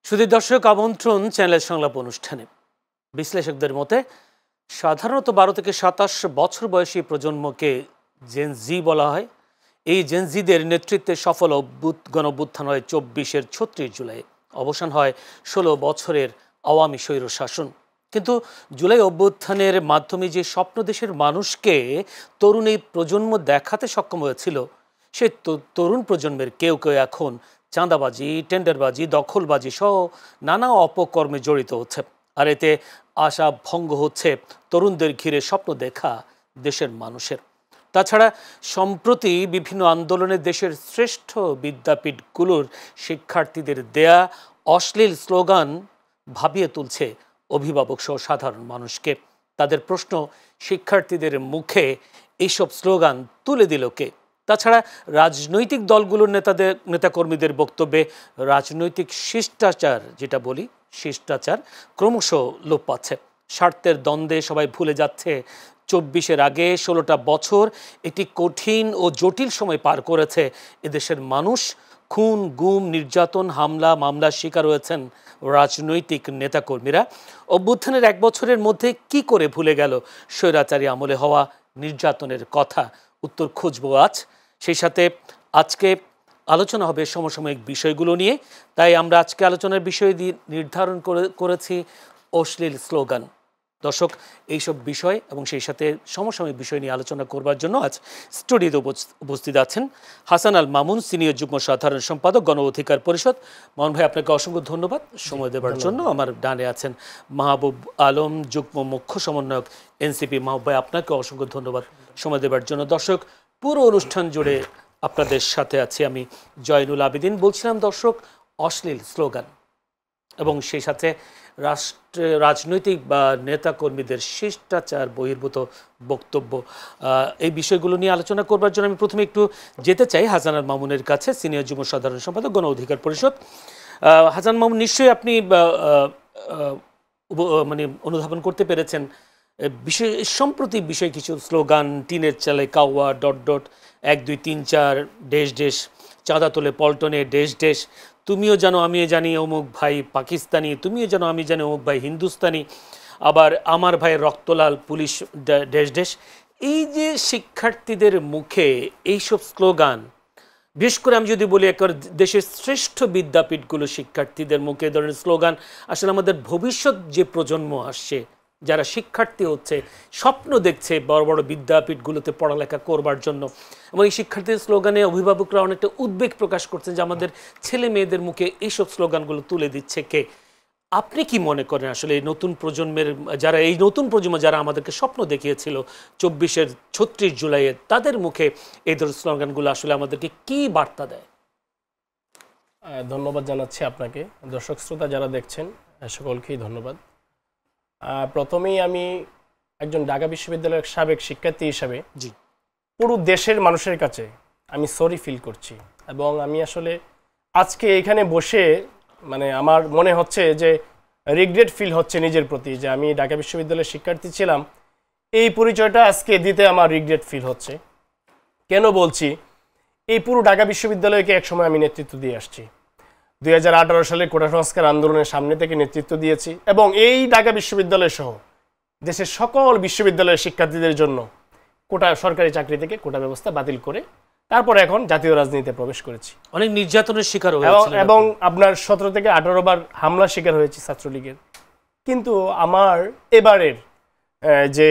সুধী দর্শক, আমন্ত্রণ চ্যানেল সংলাপ অনুষ্ঠানে। বিশ্লেষকদের মতে সাধারণত 12 থেকে 27 বছর বয়সী প্রজন্মকে জেন জি বলা হয়। এই জেন জিদের নেতৃত্বে সফল গণ-অভ্যুত্থান হয় 24-এর 36 জুলাই। অবসান হয় 16 বছরের আওয়ামী স্বৈর শাসন। কিন্তু জুলাই অভ্যুত্থানের মাধ্যমে যে স্বপ্ন দেশের মানুষকে তরুণ এই প্রজন্ম দেখাতে সক্ষম হয়েছিল, সেই তরুণ প্রজন্মের কেউ কেউ এখন চাঁদাবাজি, টেন্ডারবাজি, দখলবাজি সহ নানা অপকর্মে জড়িত হচ্ছে। আর এতে আশা ভঙ্গ হচ্ছে তরুণদের ঘিরে স্বপ্ন দেখা দেশের মানুষের। তাছাড়া সম্প্রতি বিভিন্ন আন্দোলনে দেশের শ্রেষ্ঠ বিদ্যাপীঠগুলোর শিক্ষার্থীদের দেয়া অশ্লীল স্লোগান ভাবিয়ে তুলছে অভিভাবক সহ সাধারণ মানুষকে। তাদের প্রশ্ন, শিক্ষার্থীদের মুখে এইসব স্লোগান তুলে দিল কে? তাছাড়া রাজনৈতিক দলগুলোর নেতাকর্মীদের বক্তব্যে রাজনৈতিক শিষ্টাচার, যেটা বলি শিষ্টাচার, ক্রমশ লোপ পাচ্ছে। স্বার্থের দ্বন্দ্বে সবাই ভুলে যাচ্ছে 24-এর আগে 16টা বছর একটি কঠিন ও জটিল সময় পার করেছে এদেশের মানুষ। খুন, গুম, নির্যাতন, হামলা, মামলার শিকার হয়েছেন রাজনৈতিক নেতাকর্মীরা। অভ্যুত্থানের 1 বছরের মধ্যে কি করে ভুলে গেল স্বৈরাচারী আমলে হওয়া নির্যাতনের কথা? উত্তর খুঁজবো আজ। সেই সাথে আজকে আলোচনা হবে সমসাময়িক বিষয়গুলো নিয়ে। তাই আমরা আজকে আলোচনার বিষয় দিয়ে নির্ধারণ করেছি অশ্লীল স্লোগান। দর্শক, এইসব বিষয় এবং সেই সাথে সমসাময়িক বিষয় নিয়ে আলোচনা করবার জন্য আজ স্টুডিওতে উপস্থিত আছেন হাসান আল মামুন, সিনিয়র যুগ্ম সাধারণ সম্পাদক, গণ অধিকার পরিষদ। মামুন ভাই, আপনাকে অসংখ্য ধন্যবাদ সময় দেওয়ার জন্য। আমার ডানে আছেন মাহবুব আলম, যুগ্ম মুখ্য সমন্বয়ক, এনসিপি। মাহবুব ভাই, আপনাকে অসংখ্য ধন্যবাদ সময় দেওয়ার জন্য। দর্শক, পুরো অনুষ্ঠান জুড়ে আপনাদের সাথে আছি আমি জয়নুল আবেদিন। বলছিলাম দর্শক, অশ্লীল স্লোগান এবং সেই সাথে রাজনৈতিক বা নেতাকর্মীদের শিষ্টাচার বহির্ভূত বক্তব্য, এই বিষয়গুলো নিয়ে আলোচনা করবার জন্য আমি প্রথমে একটু যেতে চাই হাসান আল মামুনের কাছে, সিনিয়র যুগ্ম সাধারণ সম্পাদক, গণ অধিকার পরিষদ। হাসান মামুন, নিশ্চয়ই আপনি মানে অনুধাবন করতে পেরেছেন সম্প্রতি বিষয় কিছু স্লোগান, টিনের চালে কাওয়া, ... 1 2 3 4 দেশ দেশ, চাঁদা তোলে পল্টনে দেশ দেশ, তুমিও জানো আমিও জানি অমুক ভাই পাকিস্তানি, তুমিও জানো আমি জানি অমুক ভাই হিন্দুস্তানি, আবার আমার ভাই রক্তলাল পুলিশ দেশ দেশ। এই যে শিক্ষার্থীদের মুখে এইসব স্লোগান, বিশেষ করে আমি যদি বলি একবার দেশের শ্রেষ্ঠ বিদ্যাপীঠগুলো শিক্ষার্থীদের মুখে এই ধরনের স্লোগান, আসলে আমাদের ভবিষ্যৎ যে প্রজন্ম আসছে, যারা শিক্ষার্থী হচ্ছে, স্বপ্ন দেখছে বড় বড় বিদ্যাপীঠগুলোতে পড়ালেখা করবার জন্য, এবং এই শিক্ষার্থীদের স্লোগানে অভিভাবকরা অনেকটা উদ্বেগ প্রকাশ করছেন যে আমাদের ছেলে মেয়েদের মুখে এইসব স্লোগানগুলো তুলে দিচ্ছে কে? আপনি কি মনে করেন আসলে এই নতুন প্রজন্মের যারা আমাদেরকে স্বপ্ন দেখিয়েছিল 24-এর 36 জুলাইয়ে, তাদের মুখে এই ধরনের স্লোগানগুলো আসলে আমাদেরকে কি বার্তা দেয়? ধন্যবাদ জানাচ্ছি আপনাকে, দর্শক শ্রোতা যারা দেখছেন সকলকেই ধন্যবাদ। প্রথমেই আমি একজন ঢাকা বিশ্ববিদ্যালয়ের সাবেক শিক্ষার্থী হিসাবে পুরো দেশের মানুষের কাছে আমি সরি ফিল করছি, এবং আমি আসলে আজকে এখানে বসে মানে আমার মনে হচ্ছে যে রিগ্রেট ফিল হচ্ছে নিজের প্রতি, যে আমি ঢাকা বিশ্ববিদ্যালয়ের শিক্ষার্থী ছিলাম, এই পরিচয়টা আজকে দিতে আমার রিগ্রেট ফিল হচ্ছে। কেন বলছি? এই পুরো ঢাকা বিশ্ববিদ্যালয়কে একসময় আমি নেতৃত্ব দিয়ে আসছি। 2018 সালে কোটা সংস্কার আন্দোলনের সামনে থেকে নেতৃত্ব দিয়েছি, এবং এই ঢাকা বিশ্ববিদ্যালয় সহ দেশের সকল বিশ্ববিদ্যালয়ের শিক্ষার্থীদের জন্য সরকারি চাকরি থেকে কোটা ব্যবস্থা বাতিল করে তারপর এখন জাতীয় রাজনীতিতে প্রবেশ করেছি। অনেক নির্যাতনের শিকার হয়েছে, এবং আপনার 17 থেকে 18 বার হামলার শিকার হয়েছি ছাত্রলীগের। কিন্তু আমার এবারের যে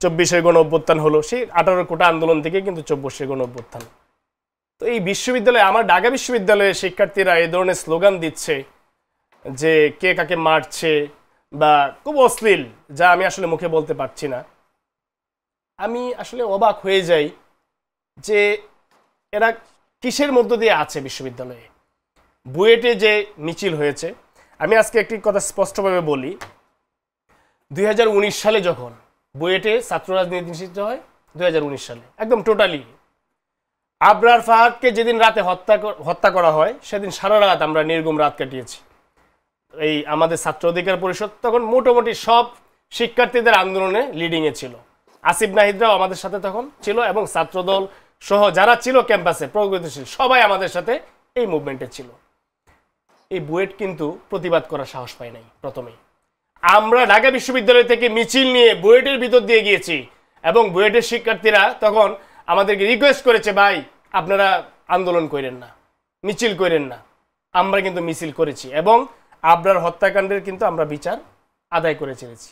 24-এর গণ অভ্যুত্থান হলো, সেই 18 কোটা আন্দোলন থেকে কিন্তু 24-এর গণ অভ্যুত্থান। তো এই বিশ্ববিদ্যালয়ে, আমার ঢাকা বিশ্ববিদ্যালয়ের শিক্ষার্থীরা এই ধরনের স্লোগান দিচ্ছে যে কে কাকে মারছে বা খুব অশ্লীল, যা আমি আসলে মুখে বলতে পারছি না। আমি আসলে অবাক হয়ে যাই যে এরা কিসের মধ্য দিয়ে আছে বিশ্ববিদ্যালয়ে। বুয়েটে যে মিছিল হয়েছে, আমি আজকে একটি কথা স্পষ্টভাবে বলি, 2019 সালে যখন বুয়েটে ছাত্র রাজনীতি নিষিদ্ধ হয়, 2019 সালে একদম টোটালি, আবরার ফাহাদকে যেদিন রাতে হত্যা করা হয়, সেদিন সারা রাত আমরা নির্গুম রাত কাটিয়েছি। এই আমাদের ছাত্র অধিকার পরিষদ তখন মোটামুটি সব শিক্ষার্থীদের আন্দোলনে লিডিংয়ে ছিল। আসিফ নাহিদরাও আমাদের সাথে তখন ছিল, এবং ছাত্রদল সহ যারা ছিল ক্যাম্পাসে প্রগতিশীল, সবাই আমাদের সাথে এই মুভমেন্টে ছিল। এই বুয়েট কিন্তু প্রতিবাদ করার সাহস পায় নাই। প্রথমে আমরা ঢাকা বিশ্ববিদ্যালয় থেকে মিছিল নিয়ে বুয়েটের ভিতর দিয়ে গিয়েছি এবং বুয়েটের শিক্ষার্থীরা তখন আমাদেরকে রিকোয়েস্ট করেছে, ভাই আপনারা আন্দোলন করেন না, মিছিল করেন না। আমরা কিন্তু মিছিল করেছি এবং আবরার হত্যাকাণ্ডের কিন্তু আমরা বিচার আদায় করে ছেড়েছি।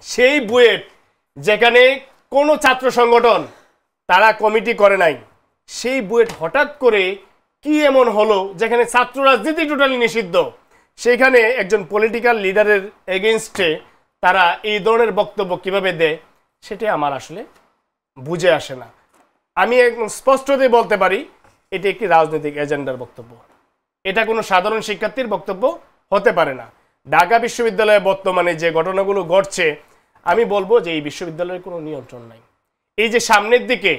সেই বুয়েট যেখানে কোনো ছাত্র সংগঠন তারা কমিটি করে নাই, সেই বুয়েট হঠাৎ করে কি এমন হলো যেখানে ছাত্র রাজনীতি টোটালি নিষিদ্ধ, সেখানে একজন পলিটিক্যাল লিডারের এগেইনস্টে তারা এই ধরনের বক্তব্য কিভাবে দেয় সেটা আমার আসলে বুঝে আসে না। আমি একদম স্পষ্টতই বলতে পারি এটি একটি রাজনৈতিক এজেন্ডার বক্তব্য, এটা কোনো সাধারণ শিক্ষার্থীর বক্তব্য হতে পারে না। ঢাকা বিশ্ববিদ্যালয়ে বর্তমানে যে ঘটনাগুলো ঘটছে, আমি বলবো যে এই বিশ্ববিদ্যালয়ের কোনো নিয়ন্ত্রণ নাই। এই যে সামনের দিকে,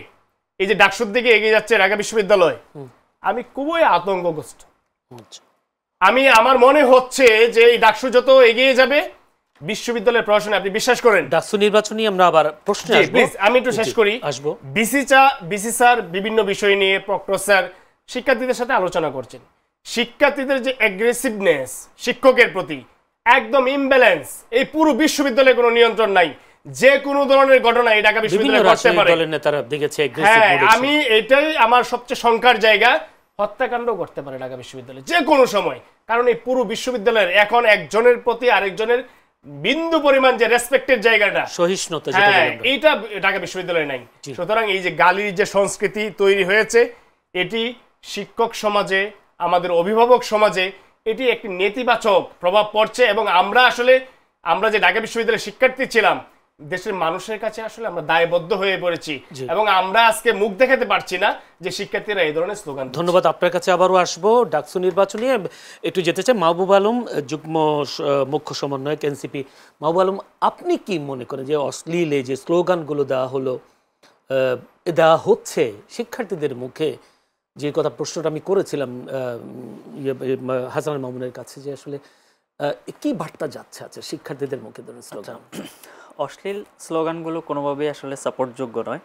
এই যে ডাকসুর দিকে এগিয়ে যাচ্ছে ঢাকা বিশ্ববিদ্যালয়, আমি খুবই আতঙ্কগ্রস্ত। আমার মনে হচ্ছে যে এই ডাকসু যত এগিয়ে যাবে বিশ্ববিদ্যালয়ের প্রশাসনে, আপনি বিশ্বাস করেন ডাকসু নির্বাচনী আমরা আবার প্রশ্নে আসব, প্লিজ আমি একটু শেষ করি। আসবো। বিসি স্যার বিভিন্ন বিষয় নিয়ে, প্রক্টর স্যার শিক্ষার্থীদের সাথে আলোচনা করছেন। শিক্ষার্থীদের যে অ্যাগ্রেসিভনেস শিক্ষকের প্রতি, একদম ইমব্যালেন্স, এই পুরো বিশ্ববিদ্যালয়ে কোনো নিয়ন্ত্রণ নাই। যে কোনো ধরনের ঘটনা এই ঢাকা বিশ্ববিদ্যালয়ে ঘটতে পারে। হ্যাঁ, আমি এটাই আমার সবচেয়ে শঙ্কার জায়গা। হত্যাকাণ্ড ঘটতে পারে ঢাকা বিশ্ববিদ্যালয়ে যে কোনো সময়, কারণ এই পুরো বিশ্ববিদ্যালয়ের এখন একজনের প্রতি আরেকজনের বিন্দু পরিমাণ যে রেসপেক্টের জায়গাটা, সহিষ্ণুতা, এইটা ঢাকা বিশ্ববিদ্যালয়ে নাই। সুতরাং এই যে গালির যে সংস্কৃতি তৈরি হয়েছে, এটি শিক্ষক সমাজে, আমাদের অভিভাবক সমাজে এটি একটি নেতিবাচক প্রভাব পড়ছে। এবং আমরা যে ঢাকা বিশ্ববিদ্যালয়ের শিক্ষার্থী ছিলাম, দেশের মানুষের কাছে আসলে আমরা দায়বদ্ধ হয়ে পড়েছি এবং আমরা আজকে মুখ দেখাতে পারছি না যে শিক্ষার্থীরা এই ধরনের স্লোগান। ধন্যবাদ। আপনার কাছে আবারও আসবো। ডাকসু নির্বাচনী একটু যেতে চাই। মাহবুব আলম, যুগ্ম মুখ্য সমন্বয়ক এনসিপি। মাহবুব আলম, আপনি কি মনে করেন যে অশ্লীল যে স্লোগানগুলো দেওয়া হচ্ছে শিক্ষার্থীদের মুখে, যে কথা প্রশ্নটা আমি করেছিলাম হাসান মামুনের কাছে, যে আসলে কি বার্তা যাচ্ছে আছে শিক্ষার্থীদের মুখে ধরনের স্লোগান? অশ্লীল স্লোগানগুলো কোনোভাবেই আসলে সাপোর্টযোগ্য নয়।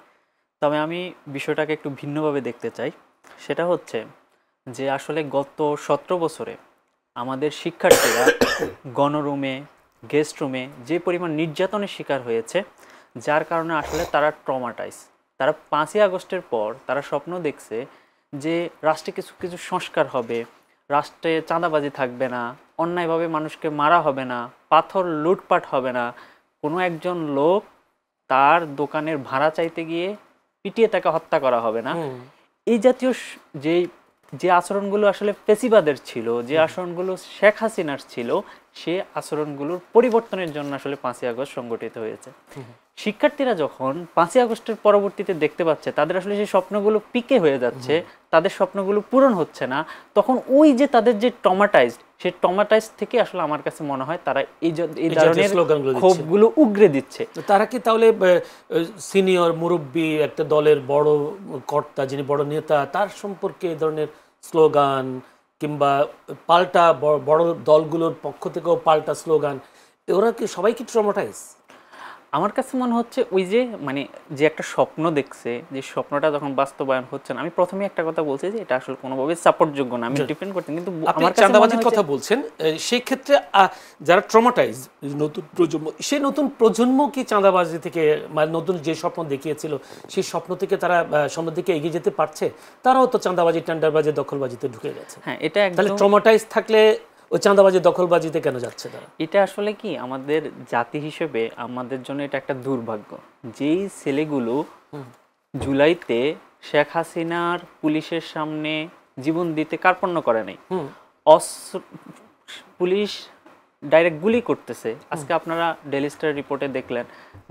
তবে আমি বিষয়টাকে একটু ভিন্নভাবে দেখতে চাই। সেটা হচ্ছে যে আসলে গত 17 বছরে আমাদের শিক্ষার্থীরা গণরুমে, গেস্ট রুমে যে পরিমাণ নির্যাতনের শিকার হয়েছে, যার কারণে আসলে তারা ট্রমাটাইজ। তারা 5ই আগস্টের পর তারা স্বপ্ন দেখছে যে রাষ্ট্রে কিছু কিছু সংস্কার হবে, রাষ্ট্রে চাঁদাবাজি থাকবে না, অন্যায়ভাবে মানুষকে মারা হবে না, পাথর লুটপাট হবে না, কোনো একজন লোক তার দোকানের ভাড়া চাইতে গিয়ে পিটিয়ে তাকে হত্যা করা হবে না। এই জাতীয় যে আচরণগুলো আসলে ফেসিবাদের ছিল, যে আচরণগুলো শেখ হাসিনার ছিল, সে আচরণগুলোর পরিবর্তনের জন্য আসলে 5ই আগস্ট সংগঠিত হয়েছে। শিক্ষার্থীরা যখন 5ই আগস্টের পরবর্তীতে দেখতে পাচ্ছে তাদের আসলে সেই স্বপ্নগুলো পিকে হয়ে যাচ্ছে, তাদের স্বপ্নগুলো পূরণ হচ্ছে না, তখন ওই যে তাদের যে ট্রমাটাইজড, সেই ট্রমাটাইজ থেকে আসলে আমার কাছে মনে হয় তারা এই ধরনের ক্ষোভগুলো উগরে দিচ্ছে। তারা কি তাহলে সিনিয়র মুরব্বী একটা দলের বড় কর্তা, যিনি বড় নেতা, তার সম্পর্কে এই ধরনের স্লোগান কিংবা পাল্টা বড় দলগুলোর পক্ষ থেকেও পাল্টা স্লোগান, ওরা কি সবাই কি ট্রমাটাইজ? আমার কাছে মনে হচ্ছে ওই যে যে একটা স্বপ্ন দেখছে, যে স্বপ্নটা যখন বাস্তবায়ন হচ্ছে না। আমি প্রথমে একটা কথা বলছি যে এটা আসলে কোনোভাবে সাপোর্টযোগ্য না, আমি ডিপেন্ড করতেন। কিন্তু আমার চাঁদাবাজির কথা বলছেন, সেই ক্ষেত্রে যারা ট্রমাটাইজ নতুন প্রজন্ম, সেই নতুন প্রজন্ম কি চাঁদাবাজি থেকে, মানে নতুন যে স্বপ্ন দেখিয়েছিল সেই স্বপ্ন থেকে তারা সামনের দিকে এগিয়ে যেতে পারছে? তারাও তো চাঁদাবাজি, টেন্ডারবাজি, দখলবাজিতে ঢুকে গেছে। হ্যাঁ, এটা তাহলে ট্রমাটাইজ থাকলে ওই চাঁদাবাজি, দখলবাজিতে কেন যাচ্ছে তারা? এটা আসলে কি আমাদের জাতি হিসেবে আমাদের জন্য এটা একটা দুর্ভাগ্য। যেই ছেলেগুলো জুলাইতে শেখ হাসিনার পুলিশের সামনে জীবন দিতে কার্পণ্য করে নাই, পুলিশ ডাইরেক্ট গুলি করতেছে। আজকে আপনারা ডেইলি স্টার রিপোর্টে দেখলেন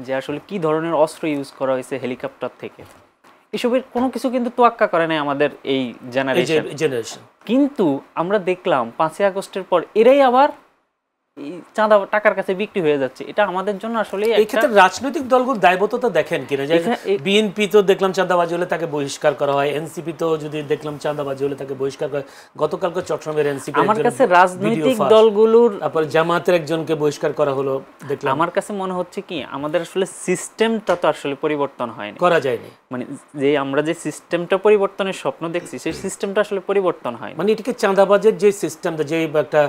যে আসলে কি ধরনের অস্ত্র ইউজ করা হয়েছে হেলিকপ্টার থেকে। এসবের কোনো কিছু কিন্তু তোয়াক্কা করে নাই আমাদের এই জেনারেশন। কিন্তু আমরা দেখলাম 5ই আগস্টের পর এরাই আবার চাঁদা টাকার কাছে বিক্রি হয়ে যাচ্ছে। এটা আমাদের জন্য আসলে এই ক্ষেত্রে রাজনৈতিক দলগুলো দায়বদ্ধতা দেখেন কিনা? যে বিএনপি তো দেখলাম চাঁদাবাজি হলে তাকে বহিষ্কার করা হয়, এনসিপি তো যদি দেখলাম চাঁদাবাজি হলে তাকে বহিষ্কার করা হয়। গতকালকে চট্টগ্রামের এনসিপি আমার কাছে রাজনৈতিক দলগুলোর তারপর জামাতের একজনকে বহিষ্কার করা হলো দেখলাম। আমার কাছে মনে হচ্ছে কি আমাদের আসলে সিস্টেমটা তো আসলে পরিবর্তন হয়নি, করা যায়নি, মানে যে আমরা যে সিস্টেমটা পরিবর্তনের স্বপ্ন দেখছি সেই সিস্টেমটা আসলে পরিবর্তন হয়। মানে এটাকে চাঁদাবাজের যে সিস্টেমটা, যে একটা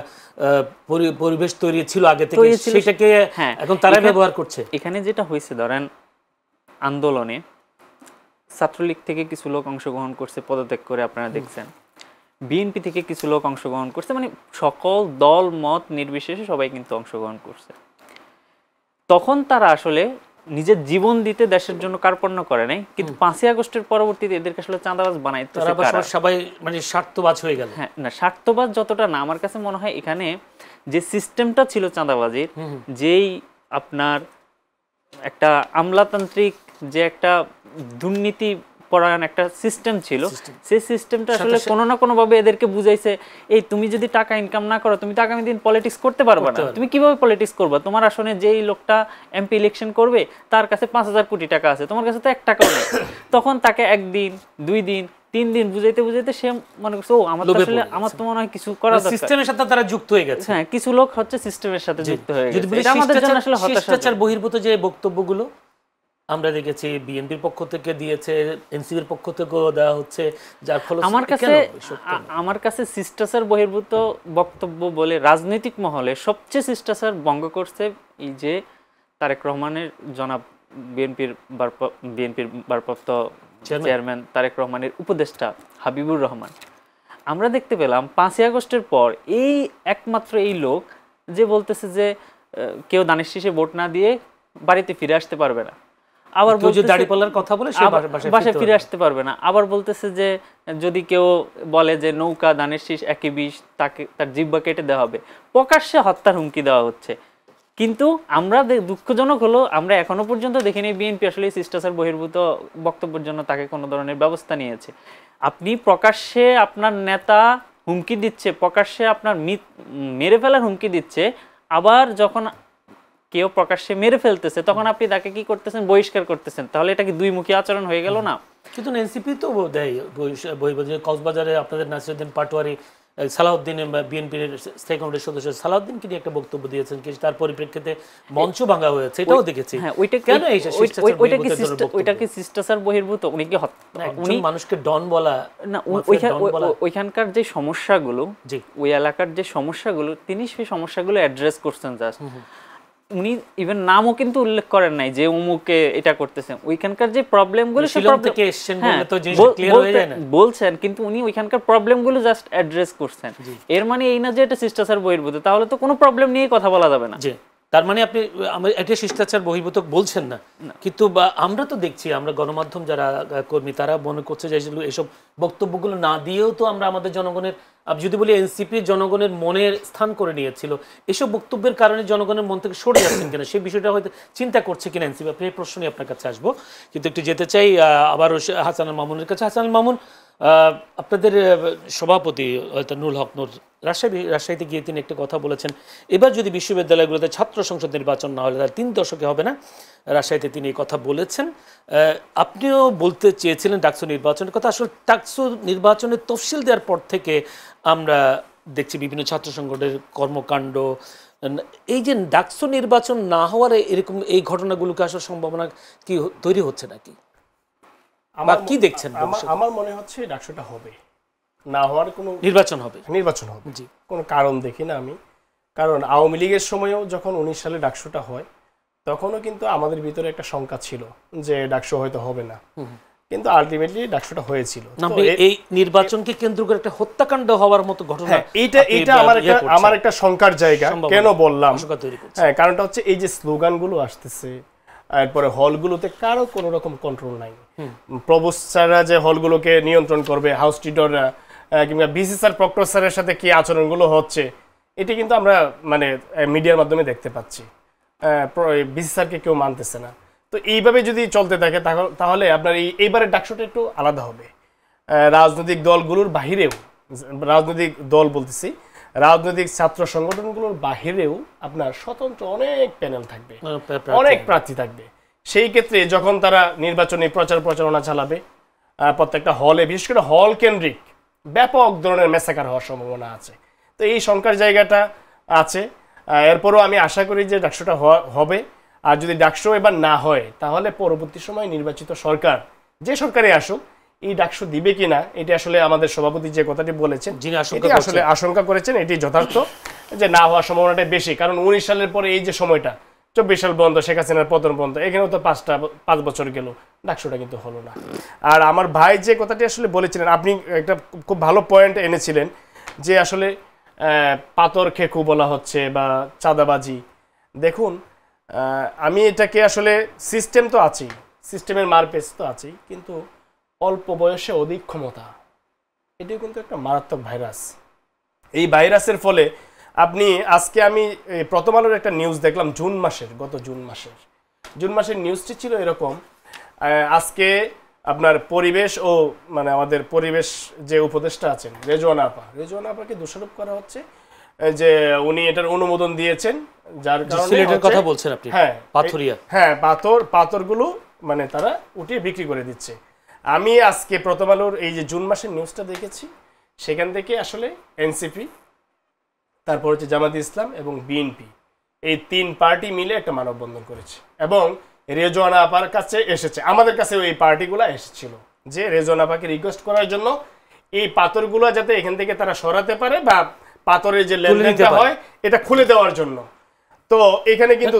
পরিবেশ তৈরি ছিল আগে থেকে, সেটাকে এখন তারা ব্যবহার করছে। এখানে যেটা হয়েছে ধরেন আন্দোলনে ছাত্রলীগ থেকে কিছু লোক অংশগ্রহণ করছে, পদত্যাগ করে আপনারা দেখছেন, বিএনপি থেকে কিছু লোক অংশগ্রহণ করছে, মানে সকল দল মত নির্বিশেষে সবাই কিন্তু অংশগ্রহণ করছে। তখন তারা আসলে নিজের জীবন দিতে দেশের জন্য কার্পণ্য করে নাই, কিন্তু 5ই আগস্টের পরবর্তীতে এদেরকে আসলে চাঁদাবাজ বানাইতে সবাই মানে স্বার্থবাজ হয়ে গেল। হ্যাঁ, না স্বার্থবাজ যতটা না, আমার কাছে মনে হয় এখানে যে সিস্টেমটা ছিল চাঁদাবাজির, যেই আপনার একটা আমলাতান্ত্রিক যে একটা দুর্নীতি পরায়ণ একটা সিস্টেম ছিল, সেই সিস্টেমটা আসলে কোনো না কোনো ভাবে এদেরকে বুঝাইছে, এই তুমি যদি টাকা ইনকাম না করো তুমি তো আগামী দিন পলিটিক্স করতে পারবে না, তুমি কিভাবে পলিটিক্স করবা? তোমার আসনে যেই লোকটা এমপি ইলেকশন করবে তার কাছে 5000 কোটি টাকা আছে, তোমার কাছে তো 1 টাকাও নেই। তখন তাকে 1 দিন 2 দিন 3 দিন বুঝাইতে বুঝাইতে সে মনে করছে, ও আমার তো আসলে আমার তো মনে হয় কিছু করা দরকার, সিস্টেমের সাথে তারা যুক্ত হয়ে গেছে। হ্যাঁ, কিছু লোক হচ্ছে সিস্টেমের সাথে যুক্ত হয়ে গেছে। এটা আমাদের জন্য আসলে শিষ্টাচার বহির্ভূত যে বক্তব্যগুলো আমরা দেখেছি বিএনপির পক্ষ থেকে দিয়েছে, এনসিপির পক্ষ থেকেও দেওয়া হচ্ছে, যার ফলে আমার কাছে শিষ্টাচার বহির্ভূত বক্তব্য বলে রাজনৈতিক মহলে সবচেয়ে শিষ্টাচার ভঙ্গ করছে এই যে তারেক রহমানের জনাব বিএনপির ভারপ্রাপ্ত চেয়ারম্যান তারেক রহমানের উপদেষ্টা হাবিবুর রহমান। আমরা দেখতে পেলাম 5ই আগস্টের পর এই একমাত্র এই লোক যে বলতেছে যে কেউ দানের শীষে ভোট না দিয়ে বাড়িতে ফিরে আসতে পারবে না, আবার বাসায় ফিরে আসতে পারবে না, আবার বলতেছে যে যদি কেউ বলে যে নৌকা দানের শীষ একই বিষ, তাকে তার জিহ্বা কেটে দেওয়া হবে, প্রকাশ্যে হত্যার হুমকি দেওয়া হচ্ছে। কিন্তু আমরা দুঃখজনক হলো আমরা এখনো পর্যন্ত দেখিনি বিএনপি আসলে শিষ্টাচার বহির্ভূত বক্তব্যের জন্য তাকে কোনো ধরনের ব্যবস্থা নিয়েছে। আপনি প্রকাশ্যে আপনার নেতা হুমকি দিচ্ছে, প্রকাশ্যে আপনার মেরে ফেলার হুমকি দিচ্ছে, আবার যখন কেউ প্রকাশ্যে মেরে ফেলতেছে তখন আপনি তাকে কি করতেছেন, বহিষ্কার করতেছেন। তাহলে এটা কি দুইমুখী আচরণ হয়ে গেল না? কিন্তু এনসিপি তো দেয় কক্সবাজারে আপনাদের নাসিরউদ্দিন পাটোয়ারি সালাউদ্দিন বিএনপির স্থায়ী কমিটির সদস্য সালাউদ্দিনকে নিয়ে একটা বক্তব্য দিয়েছেন, কি তার পরিপ্রেক্ষিতে মঞ্চ ভাঙা হয়েছে, এটাও দেখেছি। ওইটা কি শিষ্টাচার বহির্ভূত? উনি কি উনি মানুষকে ডন বলা না, ওইখানকার যে সমস্যাগুলো, ওই এলাকার যে সমস্যাগুলো, তিনি সেই সমস্যাগুলো অ্যাড্রেস করছেন। জাস্ট উনি ইভেন নামও কিন্তু উল্লেখ করেন নাই যে উমুকে এটা করতেছেন। ওইখানকার যে প্রবলেমগুলো বলছেন, কিন্তু উনি ওইখানকার প্রবলেমগুলো জাস্ট অ্যাড্রেস করছেন। এর মানে এই না যে এটা শিষ্টাচার বহির্ভূত, তাহলে তো কোনো প্রবলেম নিয়ে কথা বলা যাবে না। তার মানে আপনি এটা শিষ্টাচার বহির্ভূত বলছেন না, কিন্তু আমরা তো দেখছি, আমরা গণমাধ্যম যারা কর্মী তারা মনে করছে যে এসব বক্তব্যগুলো না দিয়েও তো আমরা আমাদের জনগণের, যদি বলি এনসিপি জনগণের মনের স্থান করে নিয়েছিল, এসব বক্তব্যের কারণে জনগণের মন থেকে সরে যাচ্ছেন কিনা সেই বিষয়টা হয়তো চিন্তা করছে কিনা এনসিপি। আপনি এই প্রশ্ন নিয়ে আপনার কাছে আসবো, কিন্তু একটু যেতে চাই আবারও হাসানুল মামুনের কাছে। হাসানুল মামুন, আপনাদের সভাপতি নুরুল হক নূর রাজশাহীতে গিয়ে তিনি একটা কথা বলেছেন, এবার যদি বিশ্ববিদ্যালয়গুলোতে ছাত্র সংসদ নির্বাচন না হলে তার 3 দশকে হবে না। রাজশাহীতে তিনি এই কথা বলেছেন। আপনিও বলতে চেয়েছিলেন ডাকসু নির্বাচনের কথা। আসলে ডাকসু নির্বাচনের তফসিল দেওয়ার পর থেকে আমরা দেখছি বিভিন্ন ছাত্র সংগঠনের কর্মকাণ্ড, এই যে ডাকসু নির্বাচন না হওয়ার এরকম এই ঘটনাগুলোকে আসার সম্ভাবনা কি তৈরি হচ্ছে নাকি, কি দেখছেন? আমার মনে হচ্ছে ডাকসুটা হবে, না হওয়ার কোনো নির্বাচন হবে জি, কোনো কারণ দেখি না আমি। কারণ আওয়ামী লীগের সময়ও যখন 19 সালে ডাকসুটা হয় তখনও কিন্তু আমাদের ভিতরে একটা শঙ্কা ছিল যে ডাকসু হয়তো হবে না, কিন্তু আলটিমেটলি ডাকসুটা হয়েছিল। এই নির্বাচনকে কেন্দ্র করে একটা হত্যাকাণ্ড হওয়ার মতো ঘটনা, এইটা আমার একটা শঙ্কার জায়গা। কেন বললাম? কারণটা হচ্ছে এই যে স্লোগানগুলো আসতেছে, এরপরে হলগুলোতে কারো কোনো রকম কন্ট্রোল নাই। প্রভোস্টাররা যে হলগুলোকে নিয়ন্ত্রণ করবে, হাউস টিউটররা কিংবা বিসিসিআর প্রক্টরের সাথে কি আচরণগুলো হচ্ছে, এটি কিন্তু আমরা মানে মিডিয়ার মাধ্যমে দেখতে পাচ্ছি। বিসিসিআরকে কেউ মানতেছে না। তো এইভাবে যদি চলতে থাকে তাহলে আপনার এইবারের ডাকসুটা একটু আলাদা হবে। রাজনৈতিক দলগুলোর বাহিরেও, রাজনৈতিক দল বলতেছি, রাজনৈতিক ছাত্র সংগঠনগুলোর বাহিরেও আপনার স্বতন্ত্র অনেক প্যানেল থাকবে, অনেক প্রার্থী থাকবে। সেই ক্ষেত্রে যখন তারা নির্বাচনী প্রচারণা চালাবে, প্রত্যেকটা হলে, বিশেষ করে হল কেন্দ্রিক ব্যাপক ধরনের মেসাকার হওয়ার সম্ভাবনা আছে। তো এই শঙ্কার জায়গাটা আছে। এরপরও আমি আশা করি যে ডাকসুটা হবে। আর যদি ডাকসু এবার না হয়, তাহলে পরবর্তী সময় নির্বাচিত সরকার, যে সরকারে আসুক, এই ডাকসু দিবে কিনা, এটা আসলে আমাদের সভাপতি যে কথাটি বলেছেন, আসলে আশঙ্কা করেছেন, এটি যথার্থ যে না হওয়ার সম্ভাবনাটা বেশি। কারণ 19 সালের পরে এই যে সময়টা, 24 সাল বন্ধ, শেখ হাসিনার পতন বন্ধ, এখানেও তো 5 বছর গেল, ডাকসুটা কিন্তু হলো না। আর আমার ভাই যে কথাটি আসলে বলেছিলেন, আপনি একটা খুব ভালো পয়েন্ট এনেছিলেন যে আসলে পাথর খেকু বলা হচ্ছে বা চাঁদাবাজি। দেখুন, আমি এটাকে আসলে সিস্টেম তো আছেই, সিস্টেমের মারপেচ তো আছেই, কিন্তু অল্প বয়সে অধিক ক্ষমতা, এটাও কিন্তু একটা মারাত্মক ভাইরাস। এই ভাইরাসের ফলে আপনি আজকে আমি প্রথম আলোর একটা নিউজ দেখলাম গত জুন মাসের নিউজটি ছিল এরকম, আজকে আপনার পরিবেশ ও মানে আমাদের পরিবেশ যে উপদেষ্টা আছেন রেজওয়ানা আপাকে দোষারোপ করা হচ্ছে যে উনি এটার অনুমোদন দিয়েছেন, যার কারণে কথা বলছেন আপনি, পাথরিয়া, পাথরগুলো মানে তারা উঠিয়ে বিক্রি করে দিচ্ছে। আমি আজকে প্রথম আলোর এই যে জুন মাসের নিউজটা দেখেছি, সেখান থেকে আসলে এনসিপি, তারপর হচ্ছে জামাত ইসলাম এবং বিএনপি, এই 3 পার্টি মিলে একটা মানববন্ধন করেছে এবং রেজওয়ানা আপার কাছে এসেছে, আমাদের কাছে এই পার্টিগুলো এসেছিল যে রেজওয়ানা আপাকে রিকোয়েস্ট করার জন্য এই পাথরগুলো যাতে এখান থেকে তারা সরাতে পারে বা পাথরের যে লেনদেনটা হয় এটা খুলে দেওয়ার জন্য। তো এখানে কিন্তু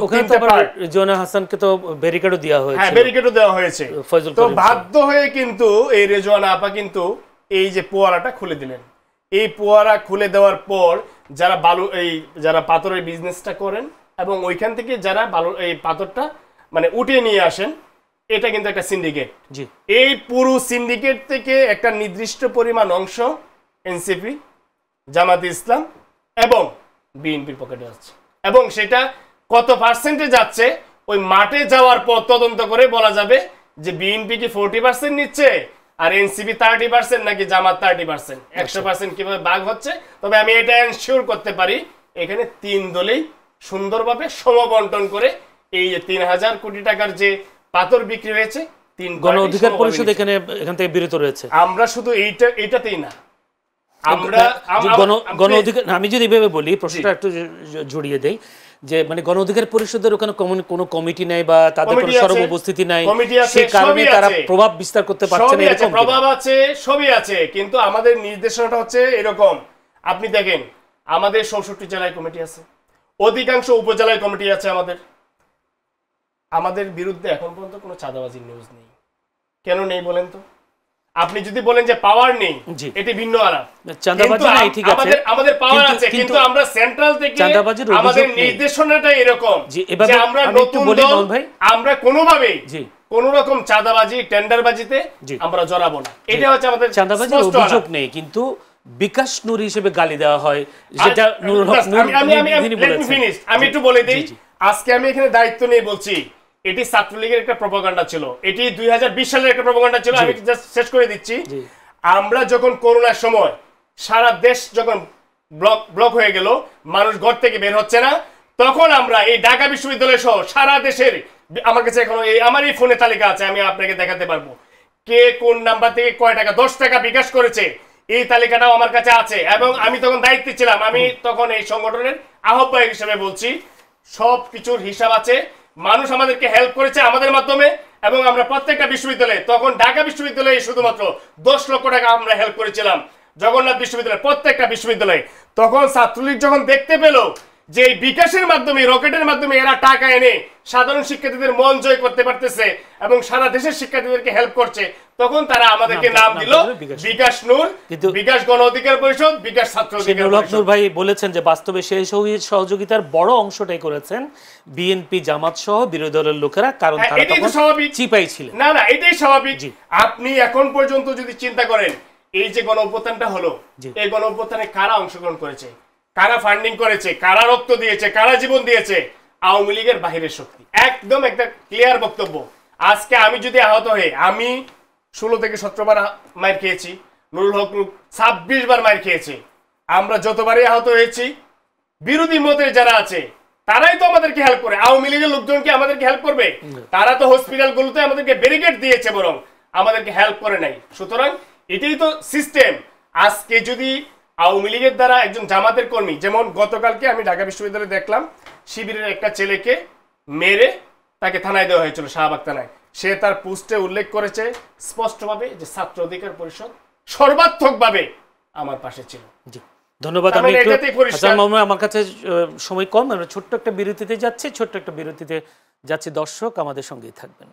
রেজওয়ানা হাসানকে তো ব্যারিকেডও দেওয়া হয়েছে, হ্যাঁ ব্যারিকেডও দেওয়া হয়েছে। তো বাধ্য হয়ে কিন্তু এই রেজওয়ানা আপা কিন্তু এই যে পোয়ারাটা খুলে দিলেন। এই পোয়ারা খুলে দেওয়ার পর যারা পাথরের বিজনেসটা করেন এবং ওইখান থেকে যারা এই পাথরটা মানে উঠিয়ে নিয়ে আসেন, এটা কিন্তু একটা সিন্ডিকেট। এই পুরো সিন্ডিকেট থেকে একটা নির্দিষ্ট পরিমাণ অংশ এনসিপি, জামাত ইসলাম এবং বিএনপির পকেটে যাচ্ছে এবং সেটা কত পার্সেন্টে যাচ্ছে ওই মাঠে যাওয়ার পর তদন্ত করে বলা যাবে যে বিএনপি কি 40% নিচ্ছে আর এনসিপি 30% নাকি জামাত 30%, 100% কিভাবে ভাগ হচ্ছে। তবে আমি এটা এনশিওর করতে পারি এখানে 3 দলেই সুন্দরভাবে সমবন্টন করে এই যে 3000 কোটি টাকার যে পাথর বিক্রি হয়েছে, 3 গণ অধিকার পরিষদ এখান থেকে বিরত রয়েছে। আমরা শুধু এইটাতেই না, গণ অধিকার, আমি যদি এভাবে বলি, প্রশ্নটা একটু জড়িয়ে দেই যে মানে গণ অধিকার পরিষদের ওখানে কোনো কমিটি নাই বা তাদের কোনো সরব উপস্থিতি নাই, সেই কারণে তারা প্রভাব বিস্তার করতে পারছে না। এরকম প্রভাব আছে, সবই আছে, কিন্তু আমাদের নির্দেশনাটা হচ্ছে এরকম। আপনি দেখেন আমাদের 64 জেলায় কমিটি আছে, অধিকাংশ উপজেলায় কমিটি আছে। আমাদের বিরুদ্ধে এখন পর্যন্ত কোনো চাঁদাবাজির নিউজ নেই। কেন নেই বলেন তো? আপনি যদি বলেন যে পাওয়ার নেই, এটি ভিন্ন আলাপ। চাঁদাবাজি নাই, ঠিক আছে, আমাদের পাওয়ার আছে, কিন্তু আমরা সেন্ট্রাল থেকে আমাদের নির্দেশনাটা এরকম যে আমরা নতুন দল, আমরা কোনোভাবেই কোন রকম চাঁদাবাজি, টেন্ডারবাজিতে আমরা জড়াবো না। এটা হচ্ছে আমাদের চাঁদাবাজির অভিযোগ নেই, কিন্তু বিকাশ নূর হিসেবে গালি দেওয়া হয়, যেটা আমি একটু বলে দিই। আজকে আমি এখানে দায়িত্ব নিয়ে বলছি, এটি ছাত্রলীগের একটা প্রপাগান্ডা ছিল, এটি 2020 সালের একটা প্রপাগান্ডা ছিল। আমি জাস্ট শেষ করে দিচ্ছি। আমরা যখন করোনার সময় সারা দেশ যখন ব্লক হয়ে গেল, মানুষ ঘর থেকে বের হচ্ছে না, তখন আমরা এই ঢাকা বিশ্ববিদ্যালয় সহ সারা দেশের, আমার কাছে এখন আমার এই ফোনে তালিকা আছে, আমি আপনাকে দেখাতে পারবো কে কোন নাম্বার থেকে কয় টাকা, 10 টাকা বিকাশ করেছে, এই তালিকাটাও আমার কাছে আছে। এবং আমি তখন দায়িত্বে ছিলাম, আমি তখন এই সংগঠনের আহ্বায়ক হিসেবে বলছি, সব কিছুর হিসাব আছে। মানুষ আমাদেরকে হেল্প করেছে আমাদের মাধ্যমে, এবং আমরা প্রত্যেকটা বিশ্ববিদ্যালয়ে, তখন ঢাকা বিশ্ববিদ্যালয়ে শুধুমাত্র 10 লক্ষ টাকা আমরা হেল্প করেছিলাম, জগন্নাথ বিশ্ববিদ্যালয়, প্রত্যেকটা বিশ্ববিদ্যালয়ে। তখন ছাত্রলীগ যখন দেখতে পেল যে এই বিকাশের মাধ্যমে, রকেটের মাধ্যমে এরা টাকা এনে সাধারণ শিক্ষার্থীদের মন জয় করতে পারতেছে এবং সারা দেশের শিক্ষার্থীদেরকে হেল্প করছে, তখন তারা আমাদেরকে নাম দিল বিকাশ নূর, বিকাশ গণ অধিকার পরিষদ, বিকাশ ছাত্র অধিকার পরিষদ। নূর ভাই বলেছেন যে বাস্তবে সেই সহযোগিতার বড় অংশটাই করেছেন বিএনপি, জামাত সহ বিরোধী দলের লোকেরা, কারণ তারা তখন চিপাই ছিলেন। না, এটাই স্বাভাবিক। আপনি এখন পর্যন্ত যদি চিন্তা করেন, এই যে গণ অভ্যুত্থানটা হলো, এই গণ অভ্যুত্থানে কারা অংশগ্রহণ করেছে, কারা ফান্ডিং করেছে, কারা রক্ত দিয়েছে, কারা জীবন দিয়েছে? আওয়ামী লীগের বাহিরের শক্তি। একদম একটা ক্লিয়ার বক্তব্য। আজকে আমি যদি আহত হয়ে, আমি 16 থেকে 17 বার মাইর খেয়েছি, নুরুল হক 26 বার মাইর খেয়েছে, আমরা যতবারই আহত হয়েছি, বিরোধী মতের যারা আছে তারাই তো আমাদেরকে হেল্প করে। আওয়ামী লীগের লোকজন কি আমাদেরকে হেল্প করবে? তারা তো হসপিটালগুলোতে আমাদেরকে ব্যারিকেড দিয়েছে, বরং আমাদেরকে হেল্প করে নাই। সুতরাং এটাই তো সিস্টেম। আজকে যদি আওয়ামী লীগের দ্বারা একজন জামাতের কর্মী, যেমন গতকালকে আমি ঢাকা বিশ্ববিদ্যালয়ে দেখলাম শিবিরের একটা ছেলেকে মেরে তাকে থানায় দেওয়া হয়েছিল, শাহবাগ থানায়। সে তার পোস্টে উল্লেখ করেছে স্পষ্টভাবে যে ছাত্র অধিকার পরিষদ সর্বাত্মকভাবে আমার পাশে ছিল। জি, ধন্যবাদ। আমি হাসান মামুন, আমার কাছে সময় কম, আমরা ছোট্ট একটা বিরতিতে যাচ্ছি। দর্শক আমাদের সঙ্গেই থাকবেন।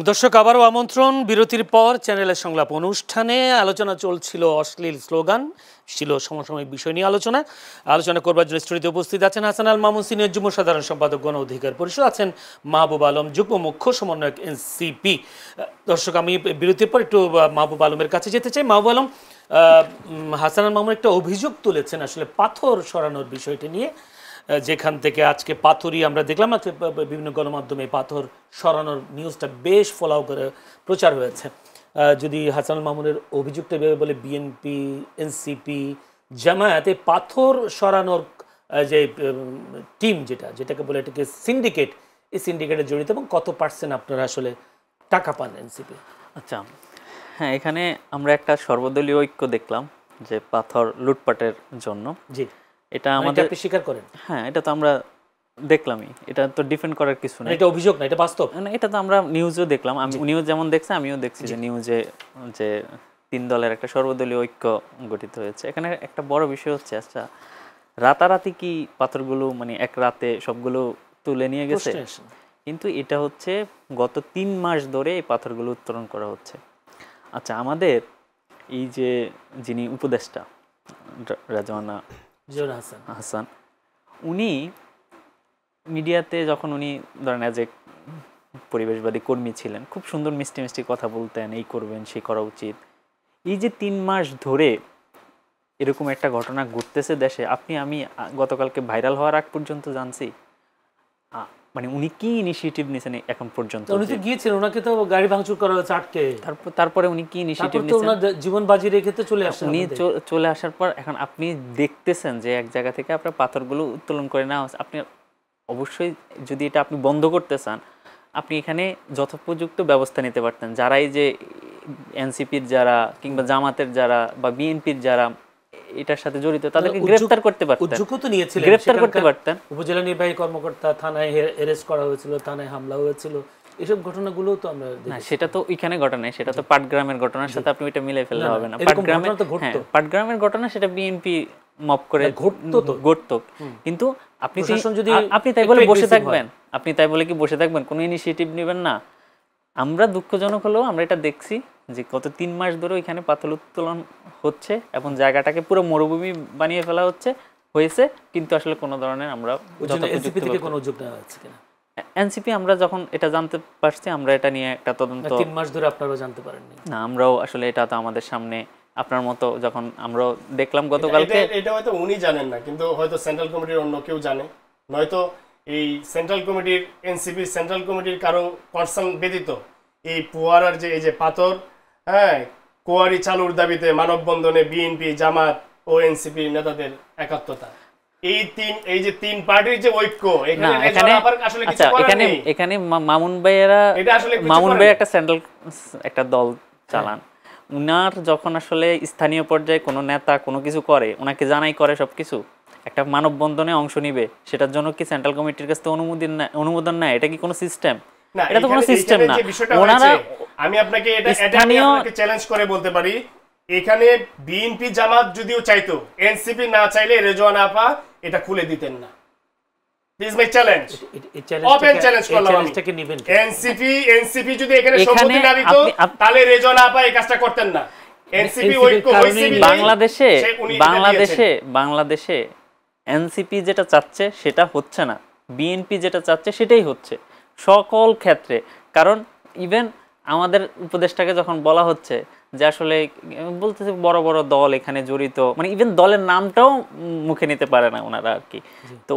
দর্শক, আবারও আমন্ত্রণ। বিরতির পর চ্যানেলের সংলাপ অনুষ্ঠানে আলোচনা চলছিল অশ্লীল স্লোগান, ছিল সমসাময়িক বিষয় নিয়ে আলোচনা করবার জন্য স্টুডিওতে উপস্থিত আছেন হাসান আল মামুন, সিনিয়র যুগ্ম সাধারণ সম্পাদক, গণ অধিকার পরিষদ, আছেন মাহবুব আলম, যুগ্ম মুখ্য সমন্বয়ক, এনসিপি। দর্শক, আমি বিরতির পর একটু মাহবুব আলমের কাছে যেতে চাই। মাহবুব আলম, হাসান আল মামুন একটা অভিযোগ তুলেছেন আসলে পাথর সরানোর বিষয়টি নিয়ে, যেখান থেকে আজকে পাথরই আমরা দেখলাম আজকে বিভিন্ন গণমাধ্যমে পাথর সরানোর নিউজটা বেশ ফলাও করে প্রচার হয়েছে। যদি হাসান মামুনের অভিযুক্ত বলে বিএনপি, এনসিপি, জামায়াতে পাথর সরানোর যে টিম যেটাকে বলে এটাকে সিন্ডিকেট, এই সিন্ডিকেটে জড়িত, এবং কত % আপনারা আসলে টাকা পান এনসিপি? আচ্ছা, হ্যাঁ, এখানে আমরা একটা সর্বদলীয় ঐক্য দেখলাম যে পাথর লুটপাটের জন্য। জি, এটা আমাদের আপনি স্বীকার করেন? হ্যাঁ, এটা তো আমরা দেখলামই, এটা তো ডিফেন্ড করার কিছু না, এটা অভিযোগ না, এটা বাস্তব। এটা তো আমরা নিউজেও দেখলাম, আমি নিউজ যেমন দেখছি আমিও দেখছি যে নিউজে যে 3 দলের একটা সর্বদলীয় ঐক্য গঠিত হয়েছে। এখানে একটা বড় বিষয় হচ্ছে, আচ্ছা রাতারাতি কি পাথরগুলো মানে এক রাতে সবগুলো তুলে নিয়ে গেছে? কিন্তু এটা হচ্ছে গত 3 মাস ধরে এই পাথরগুলো উত্তোলন করা হচ্ছে। আচ্ছা, আমাদের এই যে যিনি উপদেষ্টা রেজওয়ানা হাসান, উনি মিডিয়াতে যখন উনি ধরেন অ্যাজ এ পরিবেশবাদী কর্মী ছিলেন, খুব সুন্দর মিষ্টি মিষ্টি কথা বলতেন, এই করবেন সেই করা উচিত। এই যে 3 মাস ধরে এরকম একটা ঘটনা ঘটতেছে দেশে, আমি গতকালকে ভাইরাল হওয়ার আগ পর্যন্ত জানছি মানে উনি কি ইনিশিয়েটিভ নিয়েছেন এখন পর্যন্ত? উনি তো গিয়েছেন, ওনাকে তো গাড়ি ভাঙচুর করা হয়েছে, আটকে। তারপরে উনি কি ইনিশিয়েটিভ নিয়েছেন? জীবন বাজি রেখে তো চলে আসেন। উনি চলে আসার পর এখন আপনি দেখতেছেন যে এক জায়গা থেকে আপনার পাথরগুলো উত্তোলন করে নেওয়া হচ্ছে। আপনি অবশ্যই যদি এটা আপনি বন্ধ করতে চান, আপনি এখানে যথোপযুক্ত ব্যবস্থা নিতে পারতেন। যারা এই যে এনসিপির যারা কিংবা জামাতের যারা বা বিএনপির যারা এটার সাথে জড়িত, তাদেরকে গ্রেফতার করতে পারতেন, গ্রেফতার করতে পারতেন। উপজেলা নির্বাহী কর্মকর্তা থানায় অ্যারেস্ট করা হয়েছিল, থানায় হামলা হয়েছিল, এসব ঘটনাগুলো তো আমরা না, সেটা তো ওইখানে ঘটনা, সেটা তো পাটগ্রামের ঘটনার সাথে আপনি ওইটা মিলাই ফেললে হবে না। পাটগ্রামের ঘটনা সেটা বিএনপি মপ করে ঘটতো, কিন্তু আপনি তাই বলে বসে থাকবেন? আপনি তাই বলে কি বসে থাকবেন? কোনো ইনিশিয়েটিভ নেবেন না? আমরা দুঃখজনক হলেও আমরা এটা দেখছি যে গত 3 মাস ধরে ওইখানে পাথর উত্তোলন হচ্ছে এবং জায়গাটাকে পুরো মরুভূমি বানিয়ে ফেলা হয়েছে, কিন্তু আসলে কোনো ধরনের আমরা এনসিপি আমরা যখন এটা জানতে পারছি, আমরা এটা নিয়ে একটা তদন্ত 3 মাস ধরে আপনারাও জানতে পারেননি না? আমরাও আসলে এটা তো আমাদের সামনে আপনার মতো যখন আমরা দেখলাম গতকালকে, এটা হয়তো উনি জানেন না, কিন্তু হয়তো সেন্ট্রাল কমিটির অন্য কেউ জানে, নয়তো এই সেন্ট্রাল কমিটির এনসিপি সেন্ট্রাল কমিটির কারো পার্সন ব্যতীত এই পুয়ারার যে এই যে পাথর, হ্যাঁ, কোয়ারি চালুর দাবিতে মানববন্ধনে বিএনপি, জামাত ও এনসিপি নেতাদের একাত্মতা, এই যে 3 পার্টির যে ঐক্য, এখানে মামুন ভাই একটা সেন্ট্রাল একটা দল চালান। উনার যখন আসলে স্থানীয় পর্যায়ে কোনো নেতা কোনো কিছু করে, ওনাকে জানাই করে সবকিছু, একটা মানববন্ধনে অংশ নিবে, সেটার জন্য কি সেন্ট্রাল কমিটির কাছে অনুমোদন নেয়? এটা কি কোনো সিস্টেম? এটা তো কোনো সিস্টেম না। ওনারা, আমি আপনাকে এটা চ্যালেঞ্জ করে বলতে পারি, এখানে বিএনপি জামাত যদিও চাইতো, এনসিপি না চাইলে রেজওয়ানা আপা এটা খুলে দিতেন না। This my challenge, open challenge করলাম আমি। এনসিপি যদি এখানে সম্মতি না দিত, তাহলে রেজওয়ানা আপা এই কাজটা করতেন না। এনসিপি ঐক্য হইছিল বাংলাদেশে এনসিপি যেটা চাচ্ছে সেটা হচ্ছে না, বিএনপি যেটা চাচ্ছে সেটাই হচ্ছে সকল ক্ষেত্রে। কারণ ইভেন আমাদের উপদেষ্টাকে যখন বলা হচ্ছে যে আসলে বলতেছে বড় বড় দল এখানে জড়িত, মানে ইভেন দলের নামটাও মুখে নিতে পারে না ওনারা আর কি। তো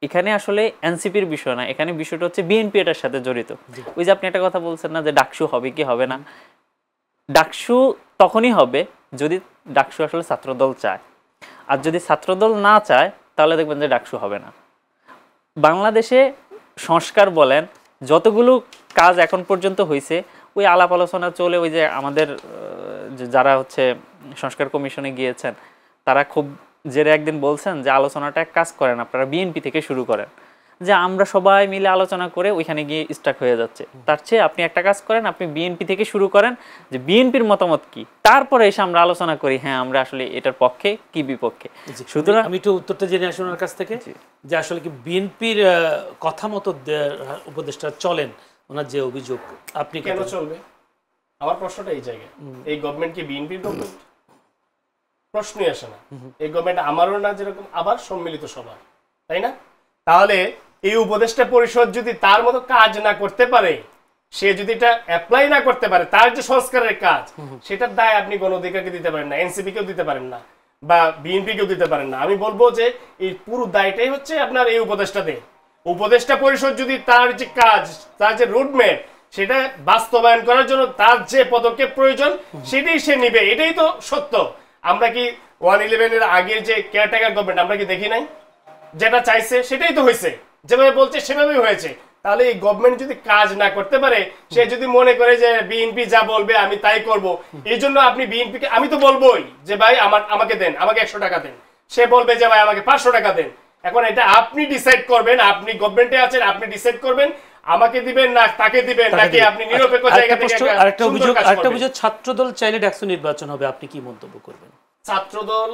এখানে আসলে এনসিপির বিষয় না, এখানে বিষয়টা হচ্ছে বিএনপি এটার সাথে জড়িত। ওই যে আপনি একটা কথা বলছেন না যে ডাকসু হবে কি হবে না, ডাকসু তখনই হবে যদি ডাকসু আসলে ছাত্রদল চায়, আর যদি ছাত্রদল না চায় তাহলে দেখবেন যে ডাকসু হবে না। বাংলাদেশে সংস্কার বলেন যতগুলো কাজ এখন পর্যন্ত হয়েছে ওই আলাপ আলোচনা চলে, ওই যে আমাদের যারা হচ্ছে সংস্কার কমিশনে গিয়েছেন তারা খুব জেরে একদিন বলছেন যে আলোচনাটা এক কাজ করেন আপনারা বিএনপি থেকে শুরু করেন, যে আমরা সবাই মিলে আলোচনা করে ওইখানে গিয়ে স্টাক হয়ে যাচ্ছে, তার চেয়ে আপনি একটা কাজ করেন, আপনি বিএনপি থেকে শুরু করেন যে বিএনপির মতামত কি, তারপরে এসে আমরা আলোচনা করি হ্যাঁ আমরা আসলে এটার পক্ষে কি বিপক্ষে। সুতরাং আমি একটু উত্তরটা জেনে আসি ওনার কাছ থেকে যে আসলে কি বিএনপির কথা মতো উপদেষ্টা চলেন, ওনার যে অভিযোগ আপনি কেন চলবে? আমার প্রশ্নটা এই জায়গায়, এই গভর্নমেন্ট কি বিএনপির গভর্নমেন্ট? প্রশ্নই আসে না। এই গভর্নমেন্ট আমারও না যেরকম আবার সম্মিলিত সবার, তাই না? তাহলে এই উপদেষ্টা পরিষদ যদি তার মতো কাজ না করতে পারে, সে যদি এটা অ্যাপ্লাই না করতে পারে, তার যে সংস্কারের কাজ সেটার দায় আপনি গণ অধিকারকে দিতে পারেন না, এনসিপি কেও দিতে পারেন না, বা বিএনপি কেও দিতে পারেন না। আমি বলবো যে এই পুরো দায়টাই হচ্ছে আপনার এই উপদেষ্টাদের। উপদেষ্টা পরিষদ যদি তার যে কাজ, তার যে রুটম্যাপ সেটা বাস্তবায়ন করার জন্য তার যে পদক্ষেপ প্রয়োজন সেটাই সে নিবে, এটাই তো সত্য। আমরা কি 111-এর আগের যে কেয়ারটেকার গভর্নমেন্ট আমরা কি দেখি নাই? যেটা চাইছে সেটাই তো হয়েছে, যেভাবে বলছে সেভাবেই হয়েছে। তাহলে এই গভর্নমেন্ট যদি কাজ না করতে পারে, সে যদি মনে করে যে বিএনপি যা বলবে আমি তাই করব, এই জন্য আপনি বিএনপিকে, আমি তো বলবোই যে ভাই আমাকে দেন, আমাকে 100 টাকা দেন, সে বলবে যে ভাই আমাকে 500 টাকা দেন। এখন এটা আপনি ডিসাইড করবেন, আপনি গভর্নমেন্টে আছেন, আপনি ডিসাইড করবেন আমাকে দিবেন না তাকে দিবেন, নাকি আপনি নিরপেক্ষ জায়গা থেকে। আরেকটা অভিযোগ ছাত্রদল চাইলে ডাকসু নির্বাচন হবে, আপনি কি মন্তব্য করবেন? ছাত্রদল,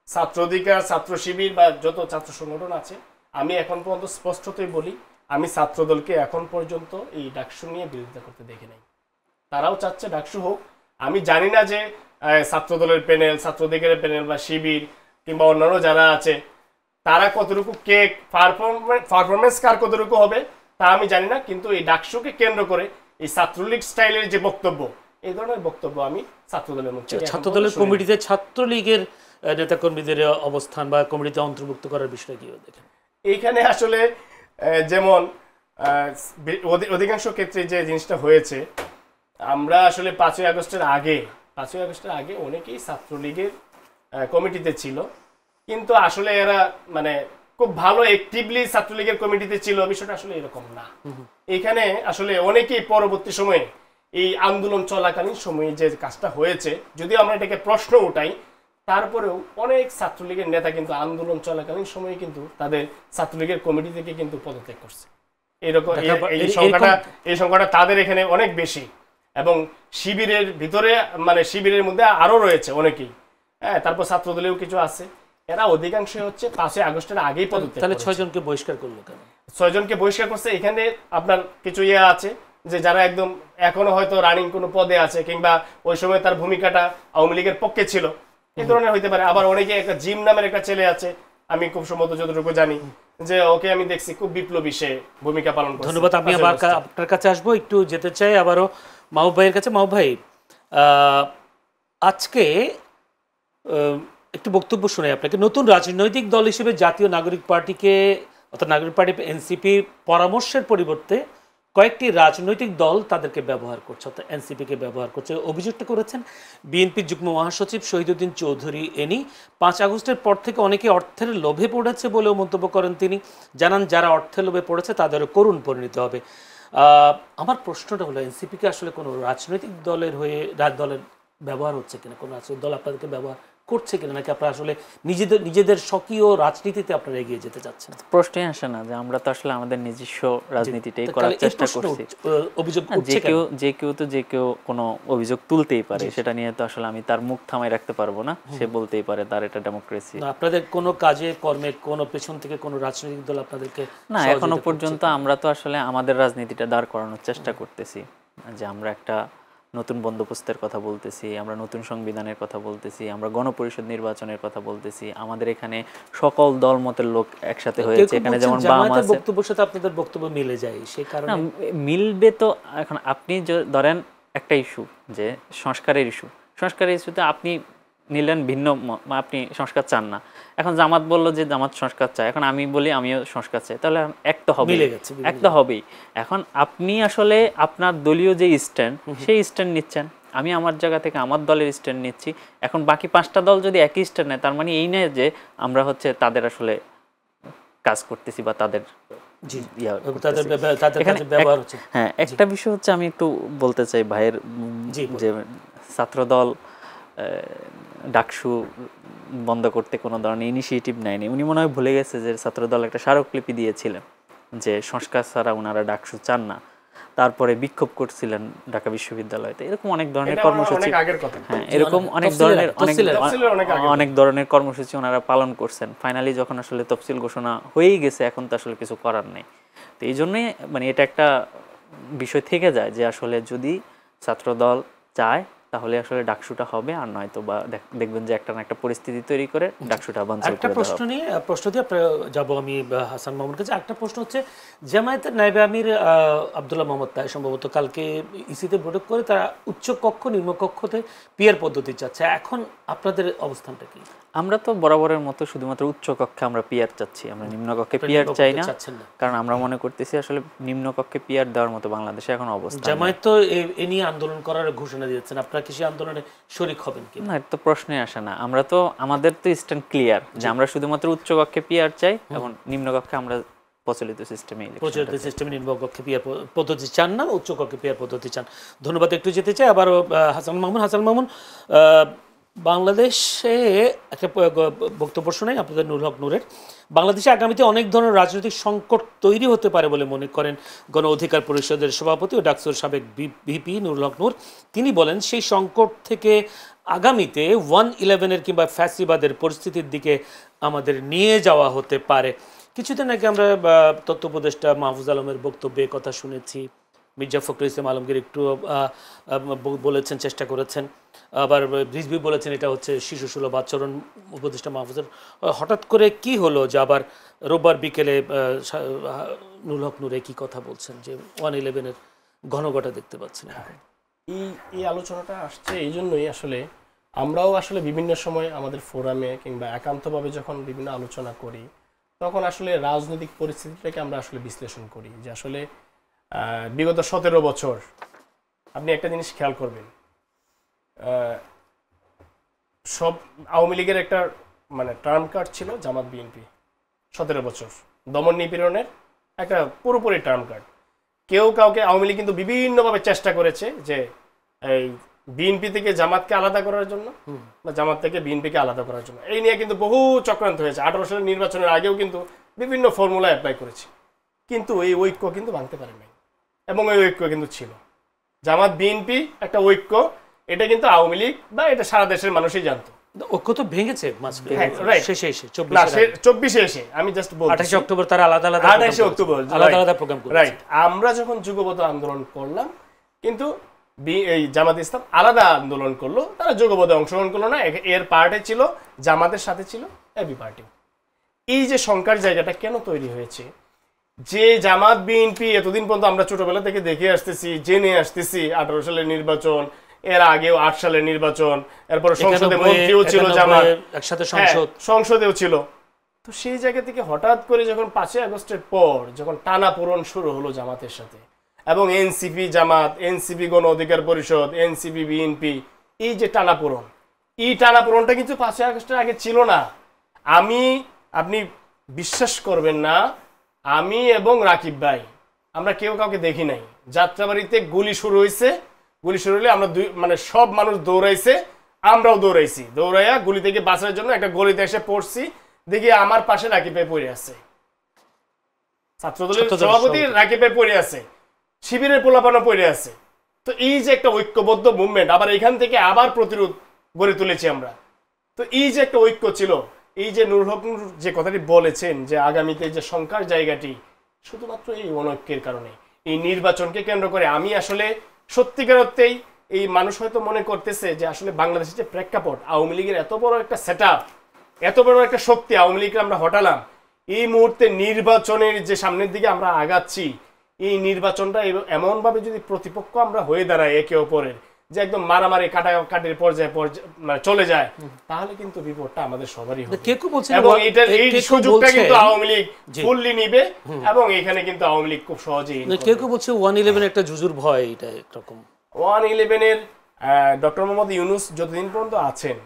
ছাত্র অধিকার, ছাত্র শিবির বা যত ছাত্র সংগঠন আছে, আমি এখন পর্যন্ত স্পষ্টতই বলি আমি ছাত্রদলকে এখন পর্যন্ত এই ডাকসু নিয়ে বিরোধিতা করতে দেখি নাই। তারাও চাচ্ছে ডাকসু হোক। আমি জানি না যে ছাত্রদলের প্যানেল, ছাত্র অধিকারের প্যানেল বা শিবির কিংবা অন্যান্য যারা আছে তারা কতটুকু পারফরমেন্স কার কতটুকু হবে তা আমি জানি না, কিন্তু এই ডাকসুকে কেন্দ্র করে এই ছাত্রলীগ স্টাইলের যে বক্তব্য, এই ধরনের বক্তব্য আমি ছাত্রদলের মধ্যে, ছাত্রদলের কমিটিতে ছাত্রলীগের নেতাকর্মীদের অবস্থান বা কমিটিতে অন্তর্ভুক্ত করার বিষয়টা কি দেখেন? এইখানে আসলে যেমন অধিকাংশ ক্ষেত্রে যে জিনিসটা হয়েছে, আমরা আসলে 5ই আগস্টের আগে অনেকেই ছাত্রলীগের কমিটিতে ছিল, কিন্তু আসলে এরা মানে খুব ভালো অ্যাক্টিভলি ছাত্রলীগের কমিটিতে ছিল, বিষয়টা আসলে এরকম না। এখানে আসলে অনেকেই পরবর্তী সময়ে এই আন্দোলন চলাকালীন সময়ে যে কাজটা হয়েছে, যদিও আমরা এটাকে প্রশ্ন উঠাই, তারপরেও অনেক ছাত্রলীগের নেতা কিন্তু আন্দোলন চলাকালীন সময়ে কিন্তু তাদের ছাত্রলীগের কমিটি থেকে কিন্তু পদত্যাগ করছে। এরকম এই সংখ্যাটা তাদের এখানে অনেক বেশি, এবং শিবিরের ভিতরে মানে শিবিরের মধ্যে আরো রয়েছে অনেকেই, হ্যাঁ, তারপর ছাত্রদলেও কিছু আছে। এরা অধিকাংশ হচ্ছে 5ই আগস্টের আগেই পদত্যাগ। তাহলে 6 জনকে বহিষ্কার করলো কেন? 6 জনকে বহিষ্কার করছে, এখানে আপনার কিছু আছে যে যারা একদম এখনো হয়তো রানিং কোনো পদে আছে, কিংবা ওই সময় তার ভূমিকাটা আওয়ামী লীগের পক্ষে ছিল, এই ধরনের হইতে পারে। আবার অনেকে একটা জিম নামের একটা ছেলে আছে, আমি খুব সম্ভবত যতটুকু জানি যে ওকে আমি দেখছি খুব বিপ্লবী সে ভূমিকা পালন করছে। ধন্যবাদ। আমি আবার আপনার কাছে আসবো, একটু যেতে চাই আবারও মাহবুব ভাইয়ের কাছে। মাহবুব ভাই, আজকে একটু বক্তব্য শুনে আপনাকে, নতুন রাজনৈতিক দল হিসেবে জাতীয় নাগরিক পার্টিকে অর্থাৎ নাগরিক পার্টি এনসিপির পরামর্শের পরিবর্তে কয়েকটি রাজনৈতিক দল তাদেরকে ব্যবহার করছে, অর্থাৎ এনসিপিকে ব্যবহার করছে, অভিযোগটা করেছেন বিএনপির যুগ্ম মহাসচিব শহীদুদ্দিন চৌধুরী এনি। 5 আগস্টের পর থেকে অনেকে অর্থের লোভে পড়েছে বলেও মন্তব্য করেন তিনি। জানান যারা অর্থের লোভে পড়েছে তাদেরও করুণ পরিণত হবে। আমার প্রশ্নটা হলো, এনসিপিকে আসলে কোনো রাজনৈতিক দলের হয়ে দলের ব্যবহার হচ্ছে কিনা, কোনো রাজনৈতিক দল আপনাদেরকে ব্যবহার করছে কিনা, নাকি আপনারা আসলে নিজেদের স্বকীয় রাজনীতিতে আপনারা এগিয়ে যেতে চাচ্ছেন? প্রশ্নই আসে না যে আমরা তো আসলে আমাদের নিজস্ব রাজনীতিটাই করার চেষ্টা করছি। অভিযোগ যে কেউ কোনো অভিযোগ তুলতেই পারে, সেটা নিয়ে তো আসলে আমি তার মুখ থামাই রাখতে পারবো না, সে বলতেই পারে, তার এটা ডেমোক্রেসি। আপনাদের কোনো কাজে কর্মে কোনো পেছন থেকে কোনো রাজনৈতিক দল আপনাদেরকে না, এখনো পর্যন্ত আমরা তো আসলে আমাদের রাজনীতিটা দাঁড় করানোর চেষ্টা করতেছি, যে আমরা একটা নতুন বন্দোবস্তের কথা বলতেছি, আমরা নতুন সংবিধানের কথা বলতেছি, আমরা গণপরিষদ নির্বাচনের কথা বলতেছি, আমাদের এখানে সকল দলমতের লোক একসাথে হয়েছে, এখানে যেমন বাম আছে। বক্তব্যের সাথে আপনাদের বক্তব্য মিলে যায়, সেই কারণে মিলবে তো। এখন আপনি ধরেন একটা ইস্যু যে সংস্কারের ইস্যু, সংস্কারের ইস্যুতে আপনি নিলেন ভিন্ন, আপনি সংস্কার চান না। এখন জামাত বললো যে জামাত সংস্কার চায়, এখন আমি বলি আমিও সংস্কার চাই, তাহলে এক তো হবে, এক তো হবেই। এখন আপনি আসলে আপনার দলীয় যে স্ট্যান্ড, সেই স্ট্যান্ড নিচ্ছেন, আমি আমার জায়গা থেকে আমার দলের স্ট্যান্ড নিচ্ছি। এখন বাকি 5টা দল যদি একই স্ট্যান্ড নেয়, তার মানে এই নয় যে আমরা হচ্ছে তাদের আসলে কাজ করতেছি বা তাদের হ্যাঁ। একটা বিষয় হচ্ছে আমি একটু বলতে চাই ভাইয়ের, যে ছাত্রদল ডাকসু বন্ধ করতে কোনো ধরনের ইনিশিয়েটিভ নেয়নি। উনি মনে হয় ভুলে গেছে যে ছাত্রদল একটা স্মারকলিপি দিয়েছিলেন যে সংস্কার ছাড়া ওনারা ডাকসু চান না। তারপরে বিক্ষোভ করছিলেন ঢাকা বিশ্ববিদ্যালয়তে। এরকম অনেক ধরনের কর্মসূচি, হ্যাঁ এরকম অনেক ধরনের কর্মসূচি ওনারা পালন করছেন। ফাইনালি যখন আসলে তফসিল ঘোষণা হয়েই গেছে, এখন তো আসলে কিছু করার নেই। তো এই জন্যে মানে এটা একটা বিষয় থেকে যায় যে আসলে যদি ছাত্রদল চায় তাহলে আসলে ডাকসুটা হবে, আর নয়তো বা দেখবেন যে একটা না একটা পরিস্থিতি তৈরি করে ডাকসুটা বানচাল করে দেওয়া হবে। প্রশ্ন দিয়ে যাবো আমি হাসান মামুনের কাছে। একটা প্রশ্ন হচ্ছে, জামায়াতের নায়েবে আমির আব্দুল্লাহ মোহাম্মদ তাই সম্ভবত কালকে ইসিতে বৈঠক করে তারা উচ্চ কক্ষ নিম্ন কক্ষতে পিয়ার পদ্ধতি চাচ্ছে। এখন আপনাদের অবস্থানটা কি? আমরা তো বরাবরের মতো শুধুমাত্র উচ্চ কক্ষে আমরা পিয়ার চাচ্ছি, আমরা নিম্ন কক্ষে পিয়ার চাই না, কারণ আমরা মনে করতেছি আসলে নিম্ন কক্ষে পিয়ার দেওয়ার মতো বাংলাদেশে এখন অবস্থা। জামায়াত তো এ নিয়ে আন্দোলন করার ঘোষণা দিয়েছেন, আপনারা কি সেই আন্দোলনে শরীক হবেন কি? না, এটা তো প্রশ্নই আসে না। আমরা তো আমাদের তো স্ট্যান্ড ক্লিয়ার যে আমরা শুধুমাত্র উচ্চ কক্ষে পিয়ার চাই এবং নিম্ন কক্ষে আমরা প্রচলিত সিস্টেমে নিম্ন কক্ষে পিয়ার পদ্ধতি চান না, উচ্চ কক্ষে পিয়ার পদ্ধতি চান। ধন্যবাদ। একটু যেতে চাই আবার হাসান মামুন। বাংলাদেশে একটা বক্তব্য শোনাই আপনাদের নুরুল হক নূরের। বাংলাদেশে আগামীতে অনেক ধরনের রাজনৈতিক সংকট তৈরি হতে পারে বলে মনে করেন গণ অধিকার পরিষদের সভাপতি ও ডাকসুর সাবেক ভিপি নুরুল হক নূর। তিনি বলেন, সেই সংকট থেকে আগামীতে 1-11 কিংবা ফ্যাসিবাদের পরিস্থিতির দিকে আমাদের নিয়ে যাওয়া হতে পারে। কিছুদিন আগে আমরা তথ্য উপদেষ্টা মাহফুজ আলমের বক্তব্যে কথা শুনেছি, মির্জা ফখরুল ইসলাম আলমগীর একটু বলেছেন, চেষ্টা করেছেন, আবার রিজভী বলেছেন এটা হচ্ছে শিশু সুলভ আচরণ উপদেষ্টা মাহফুজের। হঠাৎ করে কি হলো যে আবার রোববার বিকেলে নুরুল হক নূর কি কথা বলছেন যে 1-11 ঘনঘটা দেখতে পাচ্ছেন? এই আলোচনাটা আসছে এই জন্যই, আসলে আমরাও আসলে বিভিন্ন সময় আমাদের ফোরামে কিংবা একান্তভাবে যখন বিভিন্ন আলোচনা করি, তখন আসলে রাজনৈতিক পরিস্থিতিটাকে আমরা আসলে বিশ্লেষণ করি যে আসলে বিগত 17 বছর আপনি একটা জিনিস খেয়াল করবেন, সব আওয়ামী লীগের একটা মানে টার্ম কার্ড ছিল জামাত বিএনপি, 17 বছর দমন নিপীড়নের একটা পুরোপুরি টার্ম কার্ড। কেউ কাউকে, আওয়ামী লীগ কিন্তু বিভিন্নভাবে চেষ্টা করেছে যে এই বিএনপি থেকে জামাতকে আলাদা করার জন্য বা জামাত থেকে বিএনপিকে আলাদা করার জন্য। এই নিয়ে কিন্তু বহু চক্রান্ত হয়েছে। 18 সালের নির্বাচনের আগেও কিন্তু বিভিন্ন ফর্মুলা অ্যাপ্লাই করেছে, কিন্তু এই ঐক্য কিন্তু ভাঙতে পারে নাই। এবং এই ঐক্য কিন্তু ছিল জামাত বিএনপি একটা ঐক্য, এটা কিন্তু আওয়ামী লীগ বা এটা সারা দেশের মানুষই জানতো। ঐক্য তো ভেঙেছে শেষে এসে 24-এ এসে, আমি জাস্ট বলছি 28 অক্টোবর তারা আলাদা 28 অক্টোবর আলাদা প্রোগ্রাম করেছে। রাইট, আমরা যখন যুগপৎ আন্দোলন করলাম, কিন্তু এই জামাত ইসলাম আলাদা আন্দোলন করলো, তারা যুগপথে অংশগ্রহণ করলো না। এর পার্টে ছিল জামাতের সাথে ছিল এবি পার্টি। এই যে সংখ্যার জায়গাটা কেন তৈরি হয়েছে, যে জামাত বিএনপি এতদিন পর্যন্ত আমরা ছোটবেলা থেকে দেখে আসতেছি, জেনে আসতেছি, 18 সালের নির্বাচন, এর আগেও 8 সালের নির্বাচন, এরপর সংসদে মন্ত্রীও ছিল জামাত, একসাথে সংসদেও ছিল। তো সেই জায়গা থেকে হঠাৎ করে যখন 5 আগস্টের পর যখন টানাপোড়েন শুরু হলো জামাতের সাথে, এবং এনসিপি জামাত, এনসিপি গণ অধিকার পরিষদ, এনসিপি বিএনপি, এই যে টানাপোড়েন, এই টানাপোড়েনটা কিন্তু 5 আগস্টের আগে ছিল না। আপনি বিশ্বাস করবেন না, আমি এবং রাকিব ভাই আমরা কেউ কাউকে দেখি নাই। যাত্রাবাড়িতে গুলি শুরু হয়েছে, গুলি শুরু হলে আমরা মানে সব মানুষ দৌড়াইছে, আমরাও দৌড়াইছি, দৌড়াইয়া গুলি থেকে বাঁচার জন্য একটা গলিতে এসে পড়ছি, দেখি আমার পাশে রাকিব ভাই পড়ে আছে, ছাত্রদলের সভাপতি রাকিব ভাই পড়ে আছে, শিবিরের পোলাপানা পড়ে আছে। তো এই যে একটা ঐক্যবদ্ধ মুভমেন্ট, আবার এখান থেকে আবার প্রতিরোধ গড়ে তুলেছি আমরা। তো এই যে একটা ঐক্য ছিল, এই যে নুরুল হক নূর যে কথাটি বলেছেন যে আগামীতে যে সংখ্যার জায়গাটি শুধুমাত্র এই অনৈক্যের কারণে, এই নির্বাচনকে কেন্দ্র করে, আমি আসলে সত্যিকার অর্থেই এই মানুষ হয়তো মনে করতেছে যে আসলে বাংলাদেশের যে প্রেক্ষাপট, আওয়ামী লীগের এত বড় একটা সেটআপ, এত বড় একটা শক্তি, আওয়ামী লীগকে আমরা হটালাম, এই মুহূর্তে নির্বাচনের যে সামনের দিকে আমরা আগাচ্ছি, এই নির্বাচনটা এমন ভাবে যদি প্রতিপক্ষ আমরা হয়ে দাঁড়াই একে অপরের, যে একদম মারামারি কাটাকাটির পর্যায়ে মানে চলে যায়, তাহলে কিন্তু বিপদটা আমাদের সবারই হবে। এবং এই সুযোগটা কিন্তু আওয়ামী লীগ ফুললি নিবে, এবং এখানে কিন্তু আওয়ামী লীগ খুব সহজেই। কেউ কেউ বলছে 111 একটা জুজুর ভয়, এটা একরকম 111 এর ডক্টর মোহাম্মদ ইউনূস যতদিন পর্যন্ত আছেন,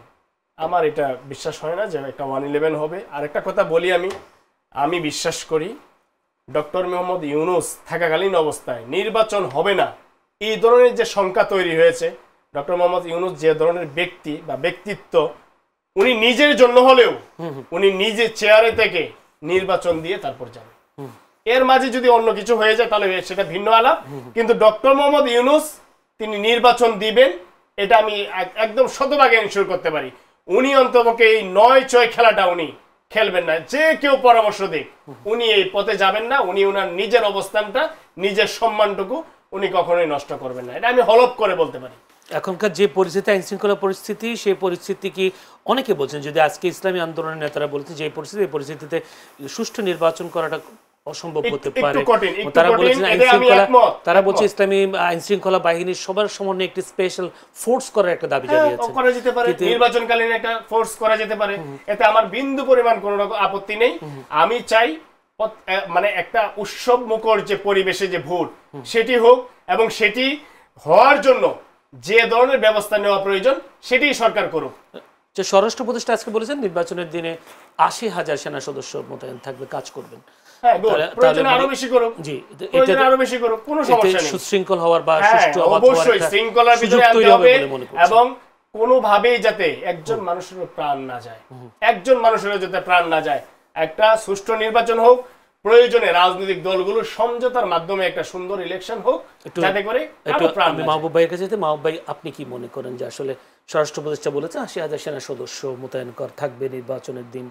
আমার এটা বিশ্বাস হয় না যে একটা 111 হবে। আর একটা কথা বলি, আমি বিশ্বাস করি ডক্টর মোহাম্মদ ইউনূস থাকাকালীন অবস্থায় নির্বাচন হবে না, এই ধরনের যে শঙ্কা তৈরি হয়েছে, ডক্টর মোহাম্মদ ইউনূস যে ধরনের ব্যক্তি বা ব্যক্তিত্ব, উনি নিজের জন্য হলেও উনি নিজে চেয়ারে থেকে নির্বাচন দিয়ে তারপর যাবে। এর মাঝে যদি অন্য কিছু হয়ে যায় তাহলে সেটা ভিন্ন আলাপ, কিন্তু ডক্টর মোহাম্মদ ইউনূস তিনি নির্বাচন দিবেন, এটা আমি একদম শতভাগে এনশিওর করতে পারি। উনি অন্ততপক্ষে এই 9-6 খেলাটা উনি খেলবেন না, যে কেউ পরামর্শ দিক উনি এই পথে যাবেন না। উনি ওনার নিজের অবস্থানটা, নিজের সম্মানটুকু উনি কখনোই নষ্ট করবেন না, এটা আমি হলফ করে বলতে পারি। এখনকার যে পরিস্থিতি, আইন শৃঙ্খলা পরিস্থিতি, সেই পরিস্থিতি কি অনেকে বলছেন, যদি আজকে ইসলামী আন্দোলনের নেতারা বলছে যে এই পরিস্থিতিতে সুষ্ঠু নির্বাচন করাটা অসম্ভব হতে পারে, তারা বলছেন তারা বলছে ইসলামী আইন শৃঙ্খলা বাহিনীর সবার সমন্বয়ে একটি স্পেশাল ফোর্স করার একটা দাবি জানিয়েছে। করা যেতে পারে, নির্বাচনকালীন একটা ফোর্স করা যেতে পারে, এতে আমার বিন্দু পরিমাণ কোনো রকম আপত্তি নেই। আমি চাই মানে একটা উৎসব মুখর যে পরিবেশে যে ভোট সেটি হোক, এবং সেটি হওয়ার জন্য যে ধরনের ব্যবস্থা নেওয়া প্রয়োজন সেটি সরকার করুক। যে স্বরাষ্ট্র উপদেষ্টা আজকে বলেছেন নির্বাচনের দিনে 80,000 সেনা সদস্য মোতায়েন থাকবে, কাজ করবেন। সুশৃঙ্খল হওয়ার বা শৃঙ্খলার ভিতরে আনতে হবে, এবং কোনোভাবেই যাতে একজন মানুষের প্রাণ না যায়, একজন মানুষের যাতে প্রাণ না যায়। একটা সুষ্ঠু নির্বাচন হোক, প্রয়োজনে রাজনৈতিক দলগুলোর সমঝোতার মাধ্যমে একটা সুন্দর ইলেকশন হোক, যাতে করে মাহবুব ভাইয়ের কাছে। মাহবুব ভাই, আপনি কি মনে করেন যে আসলে স্বরাষ্ট্র উপদেষ্টা বলেছে 80,000 সেনা সদস্য মোতায়েন থাকবে নির্বাচনের দিন,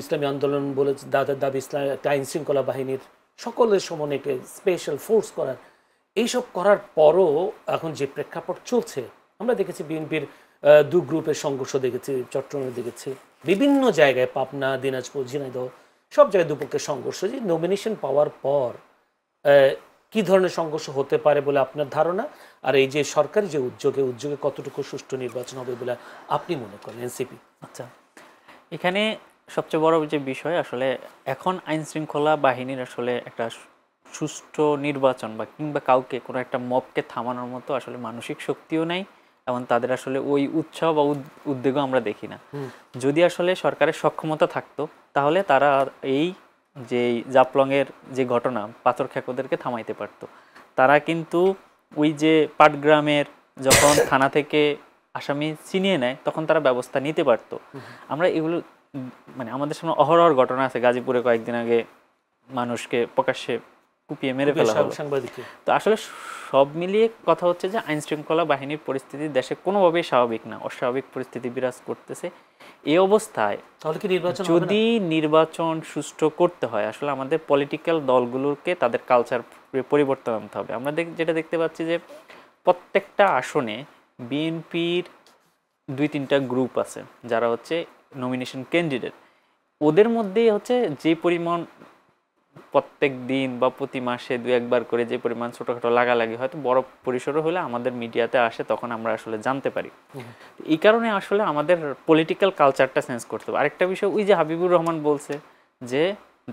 ইসলামী আন্দোলন বলেছে দাবি ইসলাম একটা আইন শৃঙ্খলা বাহিনীর সকলের সমন্বয়ে একটা স্পেশাল ফোর্স করার, এইসব করার পরও এখন যে প্রেক্ষাপট চলছে, আমরা দেখেছি বিএনপির 2 গ্রুপের সংঘর্ষ দেখেছি, চট্টগ্রামে দেখেছি, বিভিন্ন জায়গায় পাবনা, দিনাজপুর, ঝিনাইদহ সব জায়গায় দুপক্ষের সংঘর্ষ। যে নমিনেশন পাওয়ার পর কি ধরনের সংঘর্ষ হতে পারে বলে আপনার ধারণা, আর এই যে সরকারি যে উদ্যোগে কতটুকু সুষ্ঠু নির্বাচন হবে বলে আপনি মনে করেন এনসিপি? আচ্ছা, এখানে সবচেয়ে বড় যে বিষয়, আসলে এখন আইন শৃঙ্খলা বাহিনীর আসলে একটা সুষ্ঠু নির্বাচন বা কিংবা কাউকে কোনো একটা মবকে থামানোর মতো আসলে মানসিক শক্তিও নেই, এবং তাদের আসলে ওই উৎসাহ বা উদ্যোগও আমরা দেখি না। যদি আসলে সরকারের সক্ষমতা থাকতো তাহলে তারা এই যে জাফলংয়ের যে ঘটনা, পাথর খেকোদেরকে থামাইতে পারতো। তারা কিন্তু ওই যে পাটগ্রামের যখন থানা থেকে আসামি ছিনিয়ে নেয় তখন তারা ব্যবস্থা নিতে পারতো। আমরা এগুলো মানে আমাদের সামনে অহরহর ঘটনা আছে, গাজীপুরে কয়েকদিন আগে মানুষকে প্রকাশ্যে কুপিয়ে মেরে ফেলা হলো। তো আসলে সব মিলিয়ে কথা হচ্ছে যে আইন শৃঙ্খলা বাহিনীর পরিস্থিতি দেশে কোনোভাবেই স্বাভাবিক না, অস্বাভাবিক পরিস্থিতি বিরাজ করতেছে। এই অবস্থায় যদি নির্বাচন সুষ্ঠু করতে হয়, আসলে আমাদের পলিটিক্যাল দলগুলোকে তাদের কালচার পরিবর্তন আনতে হবে। আমরা যেটা দেখতে পাচ্ছি যে প্রত্যেকটা আসনে বিএনপির 2-3টা গ্রুপ আছে যারা হচ্ছে নমিনেশন ক্যান্ডিডেট, ওদের মধ্যেই হচ্ছে যে পরিমাণ প্রত্যেক দিন বা প্রতি মাসে 2-1 করে যে পরিমাণ ছোটখাটো লাগালাগি হয়তো বড় পরিসরে হলে আমাদের মিডিয়াতে আসে, তখন আমরা আসলে জানতে পারি। এই কারণে আসলে আমাদের পলিটিক্যাল কালচারটা চেঞ্জ করতে হবে। আরেকটা বিষয়, ওই যে হাবিবুর রহমান বলছে যে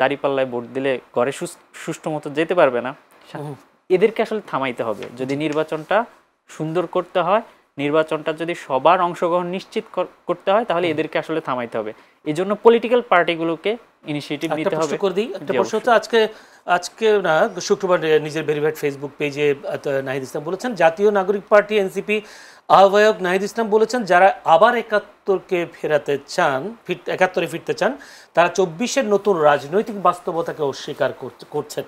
দাঁড়িপাল্লায় ভোট দিলে ঘরে সুষ্ঠু মতো যেতে পারবে না, এদেরকে আসলে থামাইতে হবে। যদি নির্বাচনটা সুন্দর করতে হয়, নির্বাচনটা যদি সবার অংশগ্রহণ নিশ্চিত করতে হয়, তাহলে এদেরকে আসলে থামাইতে হবে। এই জন্য পলিটিক্যাল পার্টিগুলোকে ইনিশিয়েটিভ নিতে হবে। একটা প্রশ্ন হচ্ছে, আজকে না শুক্রবার নিজের ভেরিফাইড ফেসবুক পেজে নাহিদ ইসলাম বলেছেন, জাতীয় নাগরিক পার্টি এনসিপি আহ্বায়ক নাহিদ ইসলাম বলেছেন যারা আবার 71-কে ফেরাতে চান, 71-এ ফিরতে চান, তারা 24-এর নতুন রাজনৈতিক বাস্তবতাকে অস্বীকার করছেন।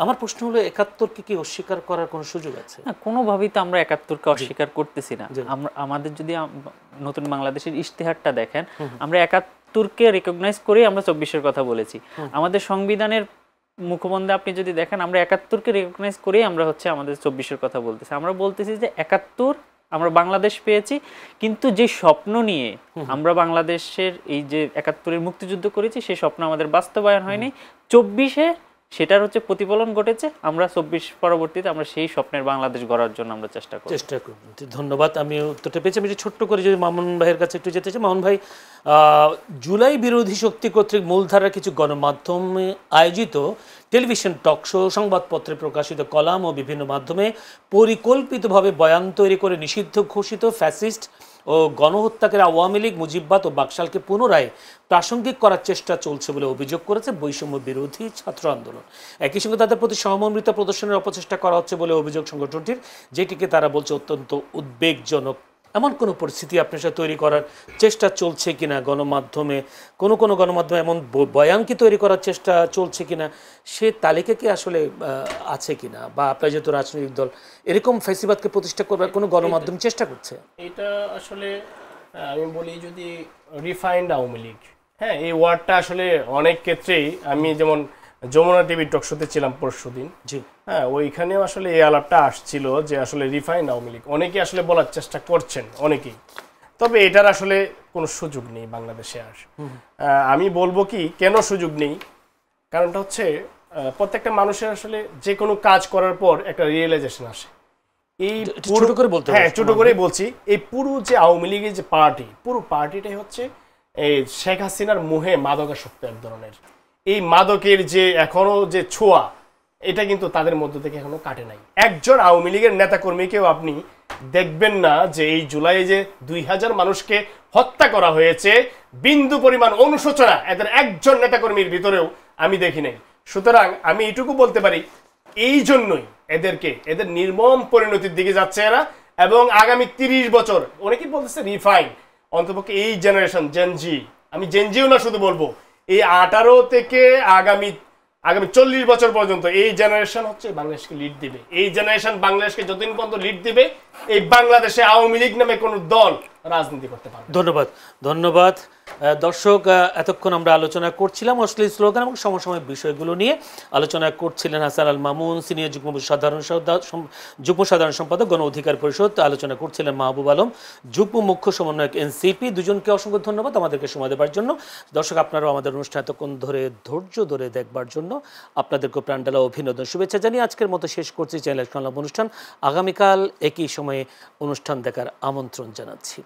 আমার প্রশ্ন হলো, 71-কে কি অস্বীকার করার কোনো সুযোগ আছে? না, কোনোভাবেই তো আমরা 71-কে অস্বীকার করতেছি না। আমাদের যদি নতুন বাংলাদেশের ইশতেহারটা দেখেন, আমরা 71-কে রিকগনাইজ করে আমরা 24-এর কথা বলেছি। আমাদের সংবিধানের মুখবন্ধে আপনি যদি দেখেন আমরা ৭১কে রেকগনাইজ করেই আমরা হচ্ছে আমাদের ২৪-এর কথা বলতেছি। আমরা বলতেছি যে ৭১ আমরা বাংলাদেশ পেয়েছি, কিন্তু যে স্বপ্ন নিয়ে আমরা বাংলাদেশের এই যে ৭১-এর মুক্তিযুদ্ধ করেছি সেই স্বপ্ন আমাদের বাস্তবায়ন হয়নি। ২৪-এ সেটার হচ্ছে প্রতিফলন ঘটেছে। আমরা ২৪ পরবর্তীতে আমরা সেই স্বপ্নের বাংলাদেশ গড়ার জন্য আমরা চেষ্টা করব। ধন্যবাদ। আমি উত্তরটা পেয়েছি। আমি ছোট্ট করে যদি মামুন ভাইয়ের কাছে একটু যেতে চাই। মামুন ভাই, জুলাই বিরোধী শক্তি কর্তৃক মূলধারার কিছু গণমাধ্যমে আয়োজিত টেলিভিশন টক শো, সংবাদপত্রে প্রকাশিত কলাম ও বিভিন্ন মাধ্যমে পরিকল্পিতভাবে বয়ান তৈরি করে নিষিদ্ধ ঘোষিত ফ্যাসিস্ট ও গণহত্যাকারী আওয়ামী লীগ, মুজিববাদ ও বাকশালকে পুনরায় প্রাসঙ্গিক করার চেষ্টা চলছে বলে অভিযোগ করেছে বৈষম্য বিরোধী ছাত্র আন্দোলন। একই সঙ্গে তাদের প্রতি সহমর্মিতা প্রদর্শনের অপচেষ্টা করা হচ্ছে বলে অভিযোগ সংগঠনটির, যেটিকে তারা বলছে অত্যন্ত উদ্বেগজনক। এমন কোনো পরিস্থিতি আপনার সাথে তৈরি করার চেষ্টা চলছে কিনা গণমাধ্যমে, কোনো গণমাধ্যমে এমন বয়ান কি তৈরি করার চেষ্টা চলছে কিনা, সে তালিকা কি আসলে আছে কিনা, বা আপনার যেহেতু রাজনৈতিক দল এরকম ফ্যাসিবাদকে প্রতিষ্ঠা করবার কোনো গণমাধ্যম চেষ্টা করছে? এটা আসলে আমি বলি যদি রিফাইন্ড আওয়ামী লীগ, হ্যাঁ, এই ওয়ার্ডটা আসলে অনেক ক্ষেত্রেই, আমি যেমন যমুনা টিভি টকশোতে ছিলাম পরশুদিন, জি হ্যাঁ, ওইখানেও আসলে এই আলাপটা আসছিল যে আসলে রিফাইন্ড আওয়ামী লীগ অনেকে আসলে বলার চেষ্টা করছেন অনেকেই, তবে এটার আসলে কোনো সুযোগ নেই বাংলাদেশে। আর আমি বলবো কি কেন সুযোগ নেই, কারণটা হচ্ছে প্রত্যেকটা মানুষের আসলে যে কোনো কাজ করার পর একটা রিয়েলাইজেশন আসে। এই ছোট করে বলতে, হ্যাঁ ছোট করেই বলছি, এই পুরো যে আওয়ামী লীগের যে পার্টি, পুরো পার্টিটাই হচ্ছে এই শেখ হাসিনার মোহে মাদকাসক্ত এক ধরনের। এই মাদকের যে এখনো যে ছোঁয়া, এটা কিন্তু তাদের মধ্য থেকে এখনো কাটে নাই। একজন আওয়ামী লীগের নেতাকর্মীকেও আপনি দেখবেন না যে এই জুলাই যে ২০০০ মানুষকে হত্যা করা হয়েছে, বিন্দু পরিমাণ অনুশোচনা এদের একজন নেতাকর্মীর ভিতরেও আমি দেখি নাই। সুতরাং আমি এটুকু বলতে পারি, এই জন্যই এদের নির্মম পরিণতির দিকে যাচ্ছে এরা, এবং আগামী ৩০ বছর অনেকেই বলতেছে রিফাইন, অন্তপক্ষে এই জেনারেশন জেনজি, আমি জেনজিও না শুধু বলবো, এই ১৮ থেকে আগামী ৪০ বছর পর্যন্ত এই জেনারেশন হচ্ছে বাংলাদেশকে লিড দিবে। এই জেনারেশন বাংলাদেশকে যতদিন পর্যন্ত লিড দিবে, এই বাংলাদেশে আওয়ামী লীগ নামে কোনো দল রাজনীতি করতে পারবে। ধন্যবাদ দর্শক, এতক্ষণ আমরা আলোচনা করছিলাম অশ্লীল স্লোগান এবং সমসাময়িক বিষয়গুলো নিয়ে। আলোচনা করছিলেন হাসান আল মামুন, সিনিয়র যুগ্ম সাধারণ সম্পাদক, গণ অধিকার পরিষদ। আলোচনা করছিলেন মাহবুব আলম, যুগ্ম মুখ্য সমন্বয়ক এনসিপি। দুজনকে অসংখ্য ধন্যবাদ আমাদেরকে সময় দেওয়ার জন্য। দর্শক, আপনারাও আমাদের অনুষ্ঠান এতক্ষণ ধরে ধৈর্য ধরে দেখবার জন্য আপনাদেরকে প্রাণঢালা অভিনন্দন, শুভেচ্ছা জানিয়ে আজকের মতো শেষ করছি চ্যানেল সংলাপ অনুষ্ঠান। আগামীকাল একই সময়ে অনুষ্ঠান দেখার আমন্ত্রণ জানাচ্ছি।